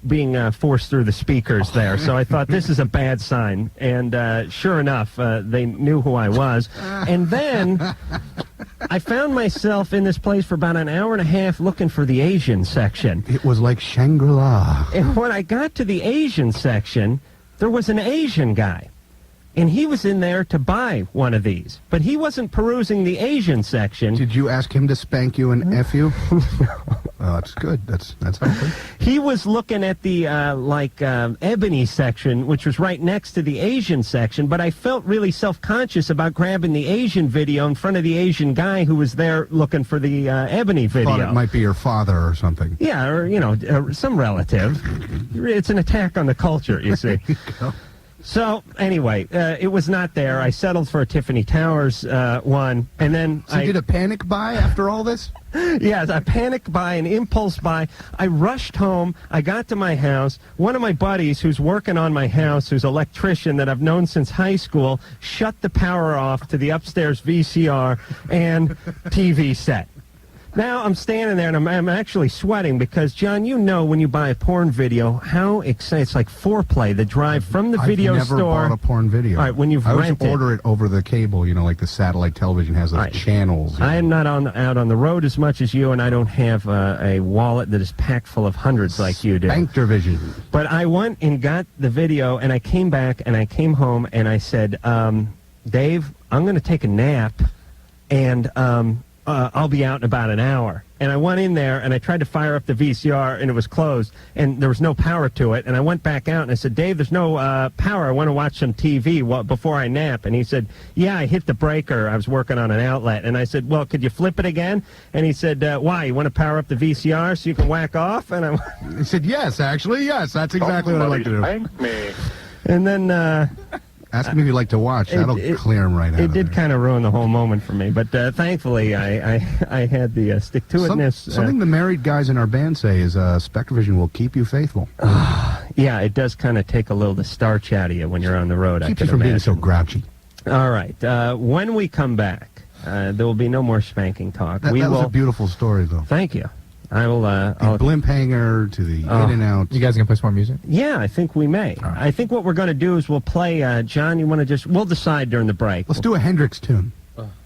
being forced through the speakers there, so I thought, this is a bad sign, and sure enough, they knew who I was, and then I found myself in this place for about an hour and a half looking for the Asian section. It was like Shangri-La. And when I got to the Asian section, there was an Asian guy. And he was in there to buy one of these. But he wasn't perusing the Asian section. Did you ask him to spank you and F you? Oh, that's good. That's helpful. He was looking at the, ebony section, which was right next to the Asian section, but I felt really self-conscious about grabbing the Asian video in front of the Asian guy who was there looking for the ebony video. Thought it might be your father or something. Yeah, or, some relative. It's an attack on the culture, you see. So, anyway, it was not there. I settled for a Tiffany Towers one, and then So you did a panic buy after all this? Yes, a panic buy, an impulse buy. I rushed home. I got to my house. One of my buddies who's working on my house, who's an electrician that I've known since high school, shut the power off to the upstairs VCR and TV set. Now I'm standing there, and I'm actually sweating because, John, you know when you buy a porn video, how exciting. It's like foreplay, the drive from the video store. I've never bought a porn video. All right, when you've rented. I always order it over the cable, like the satellite television has those channels. I am not out on the road as much as you, and I don't have a wallet that is packed full of hundreds like you do. Banktervision. But I went and got the video, and I came back, and I came home, and I said, Dave, I'm going to take a nap, and I'll be out in about an hour. And I went in there, and I tried to fire up the VCR, and it was closed, and there was no power to it. And I went back out, and I said, Dave, there's no power. I want to watch some TV before I nap. And he said, yeah, I hit the breaker. I was working on an outlet. And I said, well, could you flip it again? And he said, why? You want to power up the VCR so you can whack off? And he said, yes, actually, yes. That's exactly what I like to do. Spank me. And then... Ask him if you'd like to watch. That'll clear him right out. It did kind of ruin the whole moment for me, but thankfully I had the stick-to-itness. Something the married guys in our band say is Spectravision will keep you faithful. Yeah, it does kind of take a little the starch out of you when you're on the road. Keeps you from being so grouchy. All right. When we come back, there will be no more spanking talk. That was a beautiful story, though. Thank you. I will. The blimp hanger to the in and out. You guys gonna play some more music? Yeah, I think we may. Right. I think what we're going to do is we'll play. John, you want to we'll decide during the break. Let's do a Hendrix tune.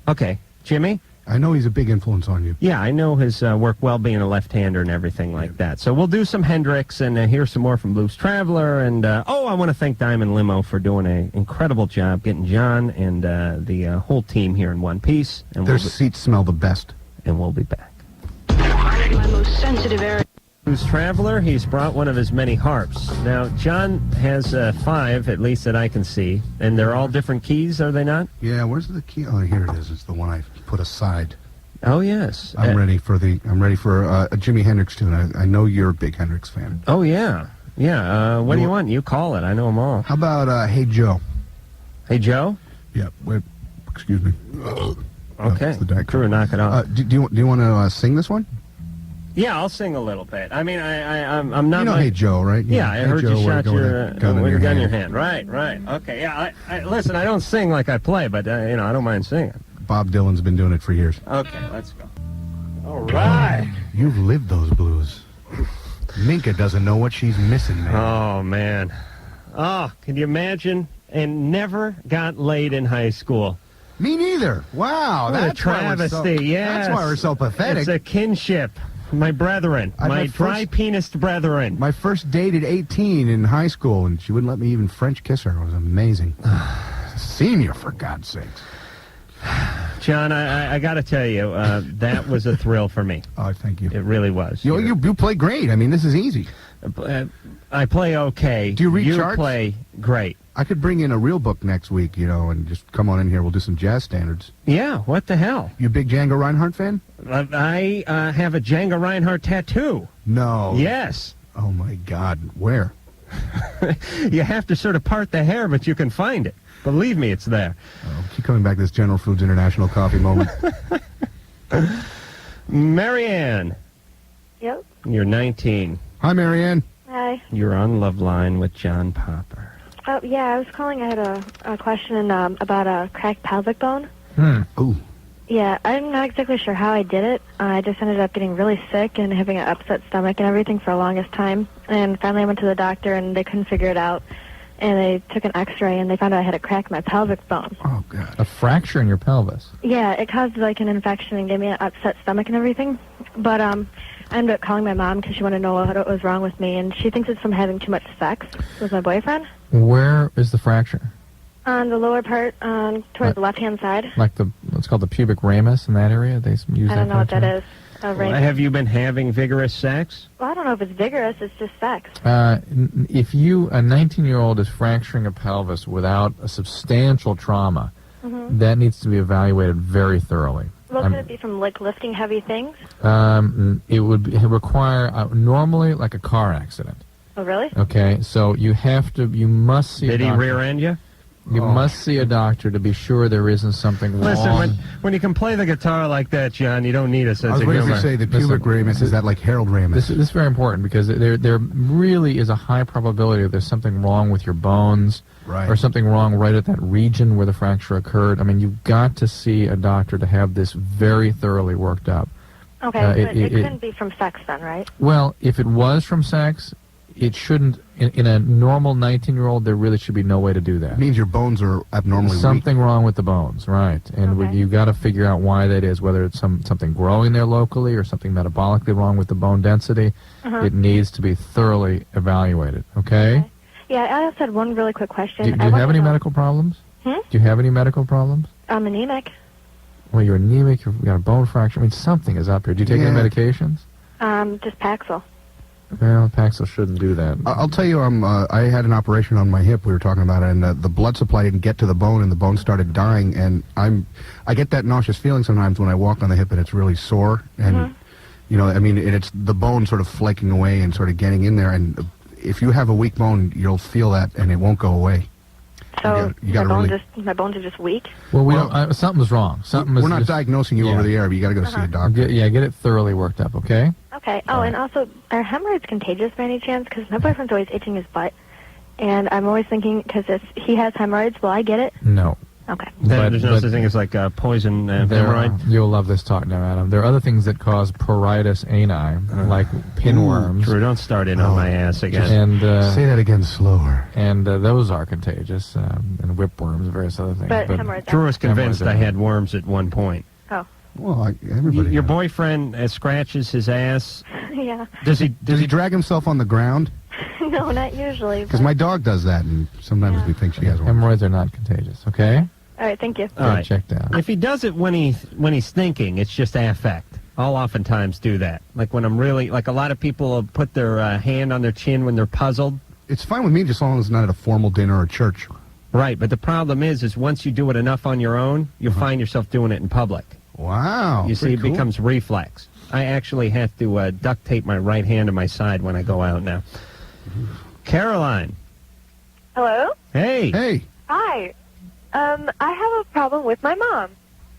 Okay, Jimmy. I know he's a big influence on you. Yeah, I know his work well, being a left-hander and everything like that. So we'll do some Hendrix and hear some more from Blues Traveler. And I want to thank Diamond Limo for doing an incredible job getting John and the whole team here in one piece. And their seats smell the best. And we'll be back. My most sensitive area. Blues Traveler, he's brought one of his many harps. Now, John has 5, at least that I can see, and they're all different keys, are they not? Yeah, where's the key? Oh, here it is. It's the one I put aside. Oh, yes. I'm ready for a Jimi Hendrix tune. I know you're a big Hendrix fan. Oh, yeah. Yeah, what do you want? You call it. I know them all. How about Hey Joe? Hey Joe? Yeah, wait, excuse me. Okay, crew, knock it off. Do you want to sing this one? Yeah, I'll sing a little bit. I mean, I'm not. You know Hey Joe, right? Yeah, I heard you shot your gun in your hand. Right. Okay, yeah. Listen, I don't sing like I play, but I don't mind singing. Bob Dylan's been doing it for years. Okay, let's go. All right. You've lived those blues. Minka doesn't know what she's missing, man. Oh, man. Oh, can you imagine? And never got laid in high school. Me neither. Wow, What that's a travesty. why we're so, Yes. That's why we're so pathetic. It's a kinship. My brethren. My dry-penised brethren. My first date at 18 in high school, and she wouldn't let me even French kiss her. It was amazing. Senior, for God's sakes. John, I got to tell you, that was a thrill for me. Oh, thank you. It really was. You play great. I mean, this is easy. I play okay. Do you read charts? You play great. I could bring in a real book next week, and just come on in here. We'll do some jazz standards. Yeah, what the hell? You a big Django Reinhardt fan? I have a Django Reinhardt tattoo. No. Yes. Oh, my God. Where? You have to sort of part the hair, but you can find it. Believe me, it's there. Oh, keep coming back to this General Foods International coffee moment. Marianne. Yep. You're 19. Hi, Marianne. Hi. You're on Loveline with John Popper. Oh, yeah, I was calling. I had a question about a cracked pelvic bone. Ooh. Yeah, I'm not exactly sure how I did it. I just ended up getting really sick and having an upset stomach and everything for the longest time. And finally I went to the doctor, and they couldn't figure it out. And they took an x-ray, and they found out I had a crack in my pelvic bone. Oh, God. A fracture in your pelvis. Yeah, it caused, like, an infection and gave me an upset stomach and everything. But I ended up calling my mom because she wanted to know what was wrong with me. And she thinks it's from having too much sex with my boyfriend. Where is the fracture? On the lower part, towards the left-hand side. Like it's called the pubic ramus in that area? They use I don't know what that is. Have you been having vigorous sex? Well, I don't know if it's vigorous. It's just sex. If a 19-year-old is fracturing a pelvis without a substantial trauma, that needs to be evaluated very thoroughly. Well, could it be from, like, lifting heavy things? It would require normally like a car accident. Oh, really? Okay, so you must see a doctor. Did he rear end you? You must see a doctor to be sure there isn't something wrong. Listen, when you can play the guitar like that, John, you don't need a sense of humor. I was going to say the pubic ramus, is that like Harold Ramis? This is very important because there really is a high probability that there's something wrong with your bones or something wrong right at that region where the fracture occurred. I mean, you've got to see a doctor to have this very thoroughly worked up. Okay, but it couldn't be from sex then, right? Well, if it was from sex, it shouldn't. In a normal 19-year-old, there really should be no way to do that. It means your bones are abnormally something wrong with the bones, right? And you've got to figure out why that is, whether it's something growing there locally or something metabolically wrong with the bone density. It needs to be thoroughly evaluated, okay? Yeah, I also had one really quick question. Do you have any medical problems? Do you have any medical problems? I'm anemic. Well, you're anemic, you've got a bone fracture. I mean, something is up here. Do you take any medications? Just Paxil. Well, Paxil shouldn't do that. I'll tell you, I had an operation on my hip. We were talking about it, and the blood supply didn't get to the bone, and the bone started dying. And I get that nauseous feeling sometimes when I walk on the hip, and it's really sore. And I mean, it's the bone sort of flaking away and sort of getting in there. And if you have a weak bone, you'll feel that, and it won't go away. So you gotta my bones are just weak. Well, something's wrong. We're not diagnosing you over the air, but you got to go see a doctor. Get it thoroughly worked up, okay? Okay. Oh, and also, are hemorrhoids contagious by any chance? Because my boyfriend's always itching his butt, and I'm always thinking, because if he has hemorrhoids, will I get it? No. Okay. There's no such thing as like poison hemorrhoid? You'll love this talk now, Adam. There are other things that cause pruritus ani, like pinworms. Drew, don't start in on my ass again. And say that again slower. And those are contagious, and whipworms and various other things. But hemorrhoids Drew was convinced I had worms at one point. Oh. Well, everybody. Your boyfriend scratches his ass. Yeah. Does he drag himself on the ground? No, not usually. Because my dog does that, and sometimes we think she has one. Hemorrhoids are not contagious, okay? All right, thank you. All right, checked out. If he does it when he's thinking, it's just affect. I'll oftentimes do that. Like when I'm really, like a lot of people will put their hand on their chin when they're puzzled. It's fine with me just as long as it's not at a formal dinner or church. Right, but the problem is once you do it enough on your own, you'll find yourself doing it in public. Wow. You see, it cool. becomes reflex. I actually have to duct tape my right hand to my side when I go out now. Caroline. Hello? Hey. Hey. Hi. I have a problem with my mom.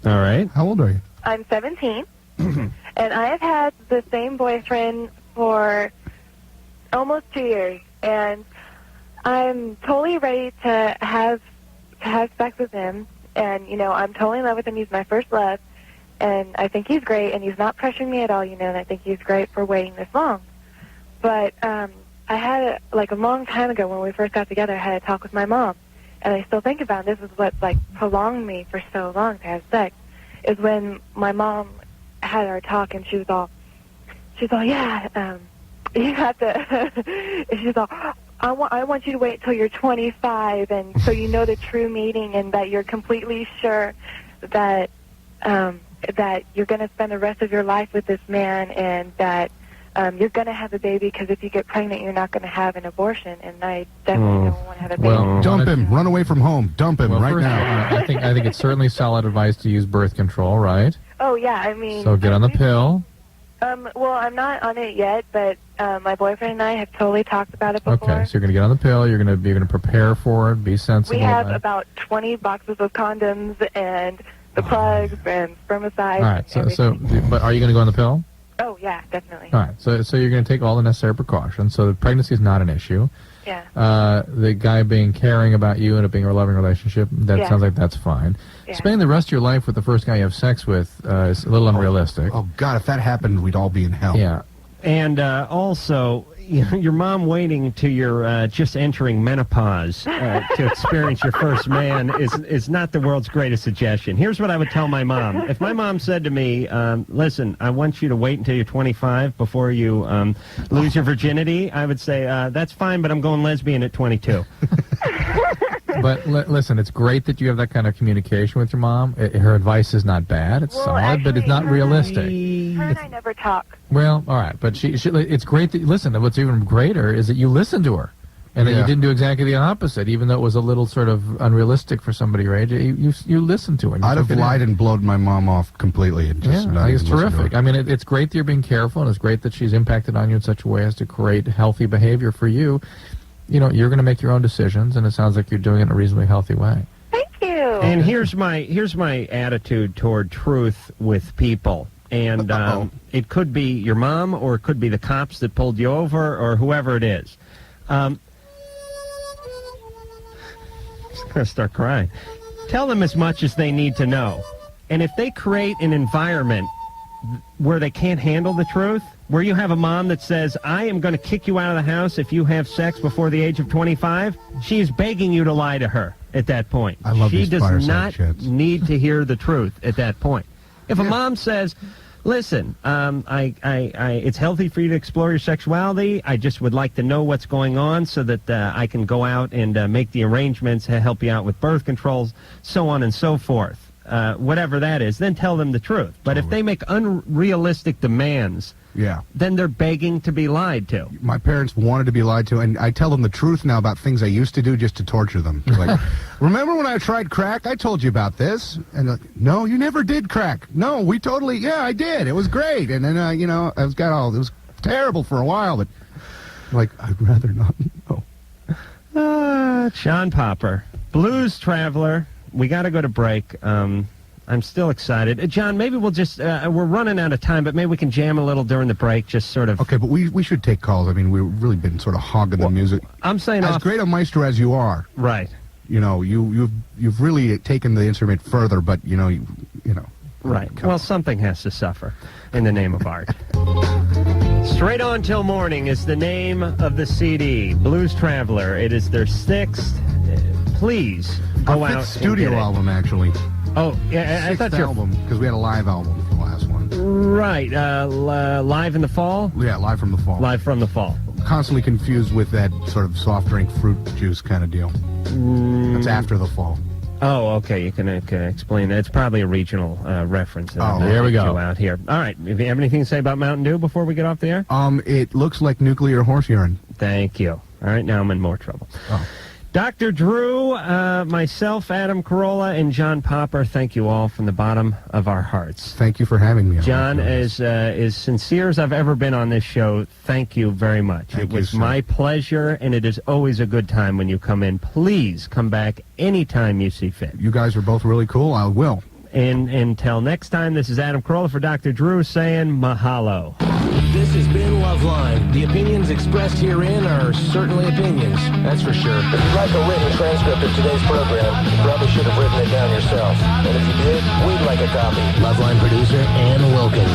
All right. How old are you? I'm 17, and I have had the same boyfriend for almost 2 years, and I'm totally ready to have sex with him, And, you know, I'm totally in love with him. He's my first love. And I think he's great, and he's not pressuring me at all, you know, and I think he's great for waiting this long. But I had, a long time ago when we first got together, I had a talk with my mom. And I still think about it. This is what, prolonged me for so long to have sex, is when my mom had our talk, and she was all, yeah, you have to, she's all, I want you to wait till you're 25, and so you know the true meaning, and that you're completely sure that that you're going to spend the rest of your life with this man, and that you're going to have a baby, because if you get pregnant, you're not going to have an abortion, and I definitely don't want to have a baby. Well, dump him. Run away from home. Dump him right now. I think it's certainly solid advice to use birth control, right? Oh, yeah, I mean... So get on the pill. Well, I'm not on it yet, but my boyfriend and I have totally talked about it before. Okay, so you're going to get on the pill. You're going to prepare for it. Be sensible. We have about 20 boxes of condoms and the plugs and spermicides. All right. But are you going to go on the pill? Oh yeah, definitely. All right. So you're going to take all the necessary precautions. So the pregnancy is not an issue. Yeah. The guy being caring about you and it being a loving relationship, that sounds like that's fine. Yeah. Spending the rest of your life with the first guy you have sex with is a little unrealistic. Oh, God, if that happened, we'd all be in hell. Yeah. And also, your mom waiting till you're just entering menopause to experience your first man is not the world's greatest suggestion. Here's what I would tell my mom. If my mom said to me, listen, I want you to wait until you're 25 before you lose your virginity, I would say, that's fine, but I'm going lesbian at 22. But listen, it's great that you have that kind of communication with your mom. Her advice is not bad. It's solid, but it's not realistic. Her and I never talk. Well, all right, but it's great that, listen, what's even greater is that you listened to her, and that you didn't do exactly the opposite, even though it was a little sort of unrealistic for somebody your age. You listened to her. I'd have lied and blown my mom off completely. And just I think it's terrific. I mean, it's great that you're being careful, and it's great that she's impacted on you in such a way as to create healthy behavior for you. You know, you're going to make your own decisions, and it sounds like you're doing it in a reasonably healthy way. Thank you. And here's my attitude toward truth with people. And it could be your mom, or it could be the cops that pulled you over, or whoever it is. I'm just going to start crying. Tell them as much as they need to know. And if they create an environment where they can't handle the truth, where you have a mom that says, I am going to kick you out of the house if you have sex before the age of 25, she is begging you to lie to her at that point. I love she these does not need to hear the truth at that point. If a mom says, listen, it's healthy for you to explore your sexuality, I just would like to know what's going on so that I can go out and make the arrangements, help you out with birth controls, so on and so forth. Whatever that is, then tell them the truth. But if they make unrealistic demands, then they're begging to be lied to. My parents wanted to be lied to, and I tell them the truth now about things I used to do just to torture them. Like, remember when I tried crack? I told you about this. And like, no, you never did crack. No, we totally, I did. It was great. And then, it was terrible for a while, but like, I'd rather not know. John Popper, Blues Traveler. We got to go to break. I'm still excited. John, maybe we'll just, we're running out of time, but maybe we can jam a little during the break, just sort of. Okay, but we should take calls. I mean, we've really been sort of hogging the music. I'm saying as great a maestro as you are. Right. You know, you've really taken the instrument further, but, you know. Right. Well, something has to suffer in the name of art. Straight On Till Morning is the name of the CD. Blues Traveler. It is their 6th. Please go out and studio get it. Album, actually. Oh, yeah, I thought your album, because we had a live album for the last one. Right, live in the fall? Yeah, live from the fall. Live from the fall. Constantly confused with that sort of soft drink fruit juice kind of deal. That's after the fall. Oh, okay, you can explain that. It's probably a regional reference. There we go. Out here. All right, if you have anything to say about Mountain Dew before we get off the air? It looks like nuclear horse urine. Thank you. All right, now I'm in more trouble. Oh. Dr. Drew, myself, Adam Carolla, and John Popper, thank you all from the bottom of our hearts. Thank you for having me. John, as sincere as I've ever been on this show, thank you very much. It was my pleasure, and it is always a good time when you come in. Please come back anytime you see fit. You guys are both really cool. I will. And until next time, this is Adam Carolla for Dr. Drew saying mahalo. This has been Loveline. The opinions expressed herein are certainly opinions, that's for sure. If you'd like a written transcript of today's program, you probably should have written it down yourself. And if you did, we'd like a copy. Loveline producer Ann Wilkins.